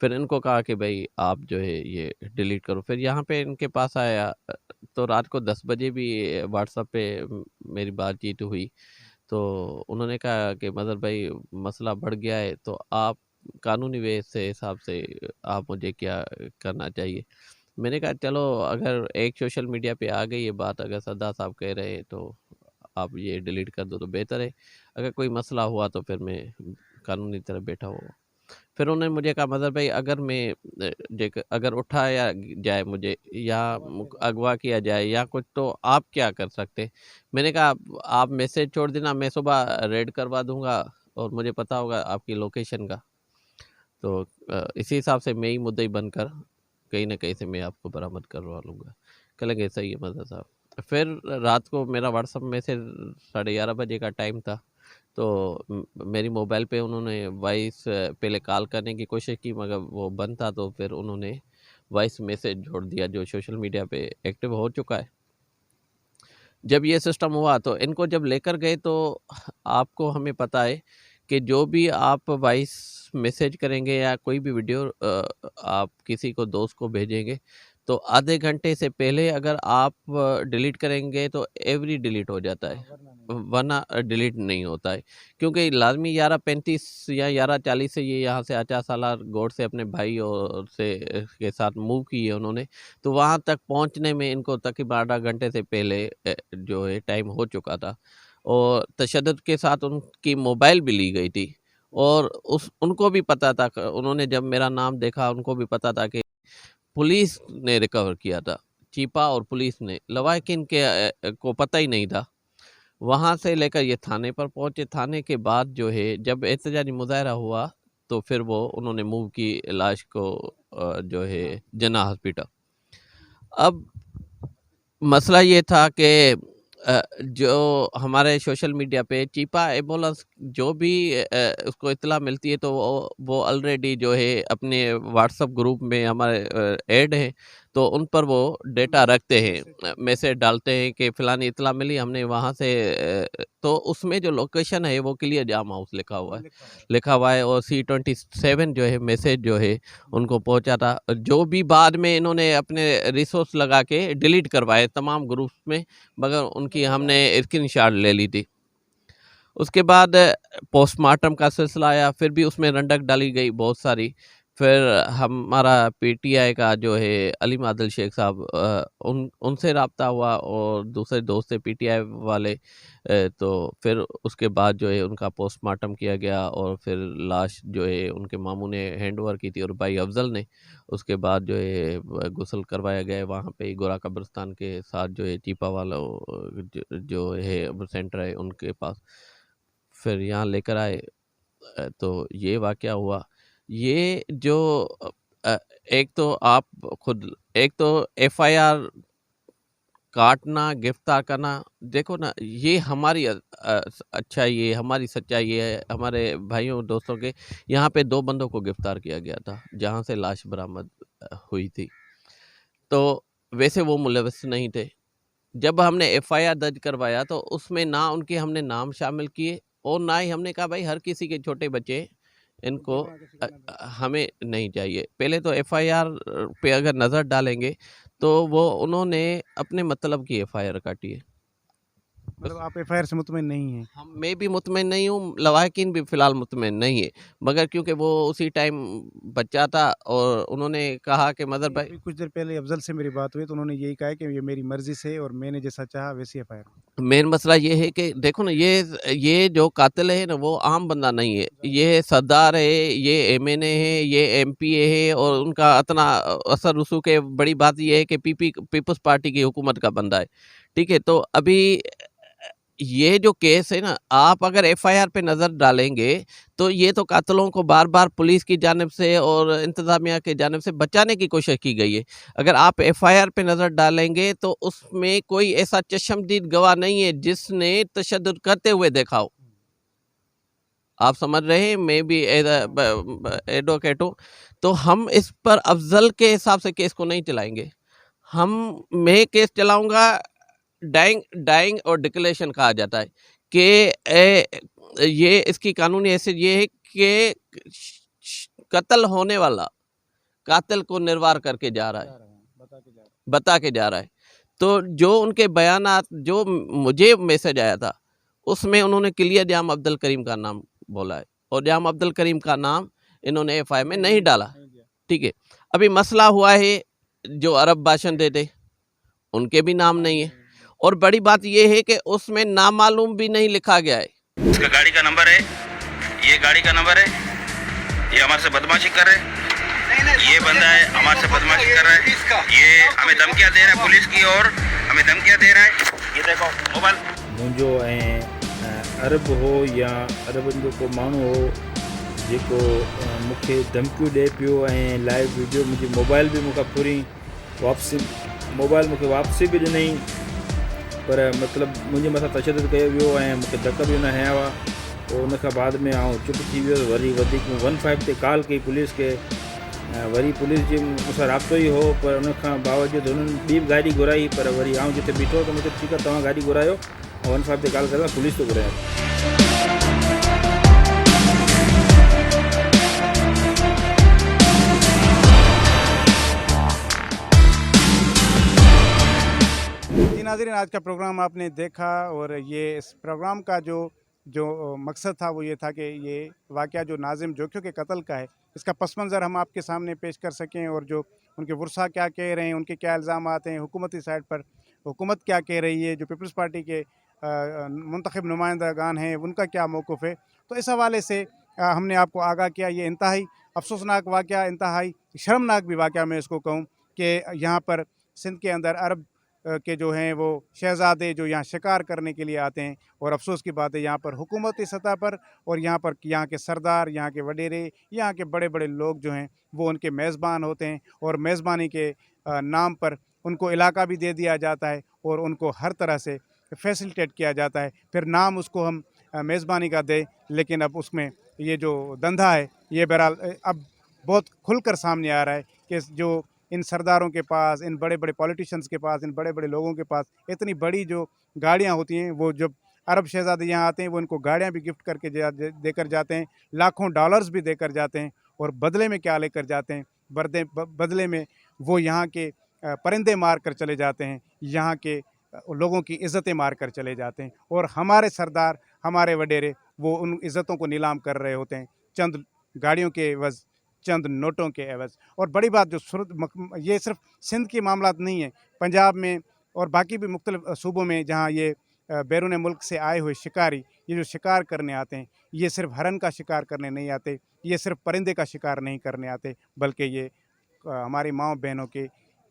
फिर इनको कहा कि भाई आप जो है ये डिलीट करो। फिर यहाँ पे इनके पास आया तो रात को 10 बजे भी व्हाट्सएप पे मेरी बातचीत हुई। तो उन्होंने कहा कि मदर भाई मसला बढ़ गया है, तो आप कानूनी वे से हिसाब से आप मुझे क्या करना चाहिए। मैंने कहा चलो अगर एक सोशल मीडिया पे आ गई ये बात, अगर सरदार साहब कह रहे हैं तो आप ये डिलीट कर दो तो बेहतर है, अगर कोई मसला हुआ तो फिर मैं कानूनी तरह बैठा हुआ। फिर उन्होंने मुझे कहा मदर भाई अगर मैं अगर उठाया जाए मुझे या अगवा किया जाए या कुछ, तो आप क्या कर सकते हैं? मैंने कहा आप मैसेज छोड़ देना, मैं सुबह रेड करवा दूंगा और मुझे पता होगा आपकी लोकेशन का। तो इसी हिसाब से मैं ही मुद्दई बनकर कहीं ना कहीं से मैं आपको बरामद करवा लूँगा। कह लगे सही है मदर साहब। फिर रात को मेरा व्हाट्सअप मैसेज 11:30 बजे का टाइम था, तो मेरी मोबाइल पे उन्होंने वॉइस पहले कॉल करने की कोशिश की मगर वो बंद था, तो फिर उन्होंने वॉइस मैसेज जोड़ दिया जो सोशल मीडिया पे एक्टिव हो चुका है। जब ये सिस्टम हुआ तो इनको जब लेकर गए तो आपको हमें पता है कि जो भी आप वॉइस मैसेज करेंगे या कोई भी वीडियो आप किसी को दोस्त को भेजेंगे तो आधे घंटे से पहले अगर आप डिलीट करेंगे तो एवरी डिलीट हो जाता है, वरना डिलीट नहीं होता है। क्योंकि लाजमी 11:35 या 11:40 से ये यहाँ से 50 साल गौर से अपने भाई और से के साथ मूव किए उन्होंने, तो वहाँ तक पहुँचने में इनको तकरीबन आधा घंटे से पहले जो है टाइम हो चुका था और तशद्दुद के साथ उनकी मोबाइल भी ली गई थी और उनको भी पता था। उन्होंने जब मेरा नाम देखा उनको भी पता था कि पुलिस ने रिकवर किया था, चीपा और पुलिस ने, लवाकिन के को पता ही नहीं था। वहाँ से लेकर ये थाने पर पहुँचे। थाने के बाद जो है जब एहतजाजी मुजाहरा हुआ तो फिर वो उन्होंने मूव की लाश को जो है जना हॉस्पिटल। अब मसला ये था कि जो हमारे सोशल मीडिया पे चीपा एम्बुलेंस जो भी उसको इत्तला मिलती है तो वो ऑलरेडी जो है अपने व्हाट्सएप ग्रुप में हमारे ऐड हैं, तो उन पर वो डेटा रखते हैं, मैसेज डालते हैं कि फ़लानी इत्तला मिली हमने वहाँ से तो उसमें जो लोकेशन है वो क्लियर जाम हाउस लिखा हुआ है और C27 जो है मैसेज जो है उनको पहुँचा था, जो भी बाद में इन्होंने अपने रिसोर्स लगा के डिलीट करवाए तमाम ग्रुप्स में, मगर उनकी हमने स्क्रीनशॉट ले ली थी। उसके बाद पोस्टमार्टम का सिलसिला आया, फिर भी उसमें रंडक डाली गई बहुत सारी। फिर हमारा पीटीआई का जो है अलीम आदिल शेख साहब उनसे रब्ता हुआ और दूसरे दोस्त थे पीटीआई वाले, तो फिर उसके बाद जो है उनका पोस्टमार्टम किया गया और फिर लाश जो है उनके मामू ने हैंड ओवर की थी और भाई अफजल ने। उसके बाद जो है गुस्ल करवाया गया वहाँ पे गोरा कब्रिस्तान के साथ जो है चीपा वाला जो है सेंटर है उनके पास। फिर यहाँ लेकर आए तो ये वाक़या हुआ। ये जो एक तो आप खुद एक तो एफआईआर काटना, गिरफ्तार करना, देखो ना ये हमारी अच्छाई है, हमारी सच्चाई है, हमारे भाइयों दोस्तों के। यहाँ पे 2 बंदों को गिरफ्तार किया गया था जहाँ से लाश बरामद हुई थी, तो वैसे वो मुलविस नहीं थे। जब हमने एफआईआर दर्ज करवाया तो उसमें ना उनके हमने नाम शामिल किए और ना ही हमने कहा भाई हर किसी के छोटे बच्चे इनको हमें नहीं चाहिए। पहले तो एफआईआर पे अगर नज़र डालेंगे तो वो उन्होंने अपने मतलब की एफआईआर काटी है। मतलब आप एफआईआर से मुतमिन नहीं हैं? मैं भी मुतमिन नहीं हूँ, लवाहिकीन भी फ़िलहाल मुतमिन नहीं है, मगर क्योंकि वो उसी टाइम बच्चा था और उन्होंने कहा कि मदर भाई। अभी कुछ देर पहले अफजल से मेरी बात हुई तो उन्होंने यही कहा कि ये मेरी मर्ज़ी से और मैंने जैसा चाहा वैसी एफआईआर। मेन मसला ये है कि देखो ना ये जो कातिल है ना वो आम बंदा नहीं है, ये सरदार है, ये एमएनए है, ये एमपीए है और उनका इतना असर रसूख है। बड़ी बात ये है कि पीपल्स पार्टी की हुकूमत का बंदा है, ठीक है। तो अभी ये जो केस है ना, आप अगर एफआईआर पे नज़र डालेंगे तो ये तो कातिलों को बार बार पुलिस की जानिब से और इंतज़ामिया की जानिब से बचाने की कोशिश की गई है। अगर आप एफआईआर पे नज़र डालेंगे तो उसमें कोई ऐसा चश्मदीद गवाह नहीं है जिसने तशद्दुद करते हुए देखा हो। आप समझ रहे हैं, मैं भी एडवोकेट हूँ, तो हम इस पर अफजल के हिसाब से केस को नहीं चलाएंगे। मैं केस चलाऊँगा, डाइंग और डिक्लेरेशन कहा जाता है कि ये इसकी कानूनी हैसियत ये है कि कत्ल होने वाला कातिल को निर्वार करके जा रहा है, बता के जा रहा है। तो जो उनके बयानात जो मुझे मैसेज आया था उसमें उन्होंने क्लियर जाम अब्दुल करीम का नाम बोला है और जाम अब्दुल करीम का नाम इन्होंने एफआईआर में नहीं डाला, ठीक है। अभी मसला हुआ है जो अरब भाषण देते उनके भी नाम नहीं है और बड़ी बात यह है कि उसमें नामालूम भी नहीं लिखा गया है। इसका गाड़ी का नंबर है, ये गाड़ी का नंबर है, ये हमारे से बदमाशी कर रहे हैं, ये बंदा है हमारे से बदमाशी कर रहा है, ये हमें धमकियां दे रहा है, पुलिस की और हमें धमकियां दे रहा है। ये देखो मोबाइल मुंहिंजो ऐं अरब हो या अरबनि को माण्हू हो जेको मूंखे धमकियूं ॾिए पियो ऐं लाइव वीडियो मुंहिंजी मोबाइल बि मूंखां पूरी मोबाइल मूंखे वापसी बि ॾिनई, पर मतिलबु मुंहिंजे मथां तशदुद कयो वियो ऐं मूंखे धक बि न हया हुआ। पोइ उन खां बाद में आउं चुप थी वियो, वरी वधीक 15 ते कॉल कई पुलिस खे, वरी पुलिस जी मूंसां राब्तो ई हो, पर उन खां बावजूदि हुननि ॿी गाॾी घुराई, पर वरी आउं जिते बीठो त मूंखे ठीकु आहे तव्हां गाॾी घुरायो, 15 ते कॉल करे पुलिस तो घुरायो। जी नाज़रीन, आज का प्रोग्राम आपने देखा और ये इस प्रोग्राम का जो मकसद था वो ये था कि ये वाक़या जो नाज़िम जोखियों के कत्ल का है इसका पस मंज़र हम आपके सामने पेश कर सकें और जो उनके वर्सा क्या कह रहे हैं, उनके क्या इल्ज़ाम आते हैं, हुकूमती साइड पर हुकूमत क्या कह रही है, जो पीपल्स पार्टी के मुंतखब नुमाइंदगान हैं उनका क्या मौक़िफ़ है। तो इस हवाले से हमने आपको आगाह किया। ये इंतहाई अफसोसनाक वाक़या, इंतहाई शर्मनाक भी वाक़या मैं इसको कहूँ कि यहाँ पर सिंध के अंदर अरब के जो हैं वो शहज़ादे जो यहाँ शिकार करने के लिए आते हैं। और अफ़सोस की बात है यहाँ पर हुकूमती सतह पर और यहाँ पर यहाँ के सरदार, यहाँ के वडेरे, यहाँ के बड़े बड़े लोग जो हैं वो उनके मेज़बान होते हैं और मेज़बानी के नाम पर उनको इलाका भी दे दिया जाता है और उनको हर तरह से फैसिलिटेट किया जाता है। फिर नाम उसको हम मेज़बानी का दें, लेकिन अब उसमें ये जो धंधा है ये बहरहाल अब बहुत खुलकर सामने आ रहा है कि जो इन सरदारों के पास, इन बड़े बड़े पॉलिटिशियंस के पास, इन बड़े बड़े लोगों के पास इतनी बड़ी जो गाड़ियाँ होती हैं, वो जब अरब शहज़ादे यहाँ आते हैं वो इनको गाड़ियाँ भी गिफ्ट करके देकर जाते हैं, लाखों डॉलर्स भी देकर जाते हैं। और बदले में क्या लेकर जाते हैं? बदले में वो यहाँ के परिंदे मार कर चले जाते हैं, यहाँ के लोगों की इज़्ज़तें मार कर चले जाते हैं। और हमारे सरदार, हमारे वडेरे वो उन इज़्ज़तों को नीलाम कर रहे होते हैं चंद गाड़ियों के एवज़, चंद नोटों के एवज़। और बड़ी बात जो ये सिर्फ सिंध की मामलात नहीं है, पंजाब में और बाकी भी मुख्तलिफ सूबों में जहाँ ये बैरून मुल्क से आए हुए शिकारी ये जो शिकार करने आते हैं, ये सिर्फ हरन का शिकार करने नहीं आते, ये सिर्फ परिंदे का शिकार नहीं करने आते, बल्कि ये हमारी माँओं बहनों के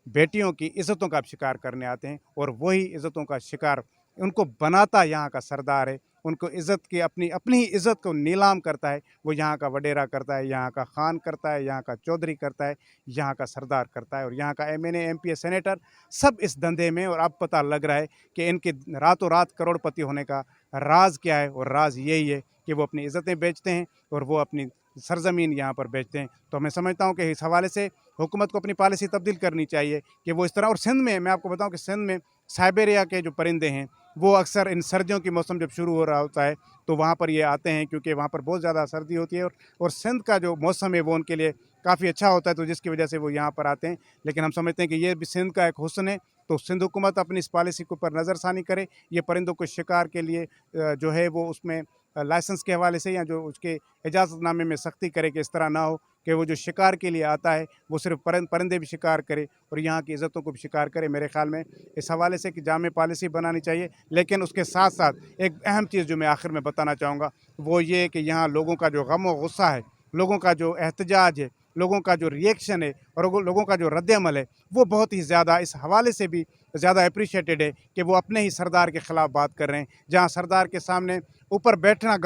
बेटियों की इज़्ज़तों का शिकार करने आते हैं। और वही इज़्ज़तों का शिकार उनको बनाता यहाँ का सरदार है, उनको इज़्ज़त की अपनी ही इज़्ज़त को नीलाम करता है, वो यहाँ का वडेरा करता है, यहाँ का खान करता है, यहाँ का चौधरी करता है, यहाँ का सरदार करता है। और यहाँ का MNA MPA सेनेटर सब इस धंधे में। और अब पता लग रहा है कि इनके रातों रात करोड़पति होने का राज क्या है, और राज यही है कि वो अपनी इज़्ज़तें बेचते हैं और वो अपनी सरज़मीन यहाँ पर बेचते हैं। तो मैं समझता हूँ कि इस हवाले से हुकूमत को अपनी पॉलिसी तब्दील करनी चाहिए कि वो इस तरह। और सिंध में मैं आपको बताऊँ कि सिंध में साइबेरिया के जो परिंदे हैं वो अक्सर इन सर्दियों की मौसम जब शुरू हो रहा होता है तो वहाँ पर ये आते हैं, क्योंकि वहाँ पर बहुत ज़्यादा सर्दी होती है और सिंध का जो मौसम है वो उनके लिए काफ़ी अच्छा होता है, तो जिसकी वजह से वो यहाँ पर आते हैं। लेकिन हम समझते हैं कि ये भी सिंध का एक हुस्न है, तो सिंध हुकूमत अपनी इस पॉलिसी के ऊपर नज़रसानी करे। ये परिंदों को शिकार के लिए जो है वो उसमें लाइसेंस के हवाले से या जो उसके इजाज़तनामे में सख्ती करे कि इस तरह ना हो कि वो जो शिकार के लिए आता है वो सिर्फ परिंदे भी शिकार करे और यहाँ की इज़्ज़तों को भी शिकार करे। मेरे ख़्याल में इस हवाले से कि जामे पॉलिसी बनानी चाहिए। लेकिन उसके साथ साथ एक अहम चीज़ जो मैं आखिर में बताना चाहूँगा वो ये कि यहाँ लोगों का जो गम और गुस्सा है, लोगों का जो एहतजाज है, लोगों का जो रिएक्शन है और लोगों का जो रद्द-ए-अमल है वो बहुत ही ज़्यादा इस हवाले से भी ज़्यादा अप्रिशिएटेड है कि वो अपने ही सरदार के ख़िलाफ़ बात कर रहे हैं। जहाँ सरदार के सामने ऊपर बैठना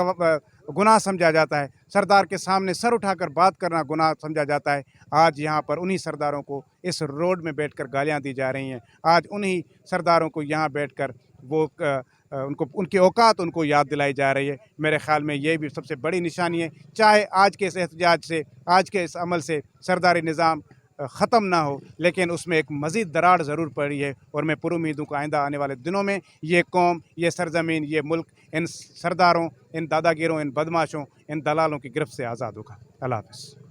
गुनाह समझा जाता है, सरदार के सामने सर उठाकर बात करना गुनाह समझा जाता है, आज यहाँ पर उन्हीं सरदारों को इस रोड में बैठकर गालियाँ दी जा रही हैं। आज उन्हीं सरदारों को यहाँ बैठकर वो उनको उनकी औकात उनको याद दिलाई जा रही है। मेरे ख़्याल में ये भी सबसे बड़ी निशानी है। चाहे आज के इस एहतजाज से, आज के इस अमल से सरदारी निज़ाम ख़त्म ना हो, लेकिन उसमें एक मज़ीद दरार ज़रूर पड़ी है। और मैं पुरुमीद हूँ कि आइंदा आने वाले दिनों में ये कौम, ये सरज़मीन, ये मुल्क इन सरदारों, इन दादागिरों, इन बदमाशों, इन दलालों की गिरफ्त से आज़ाद होगा। अल्लाह हाफ़िज़।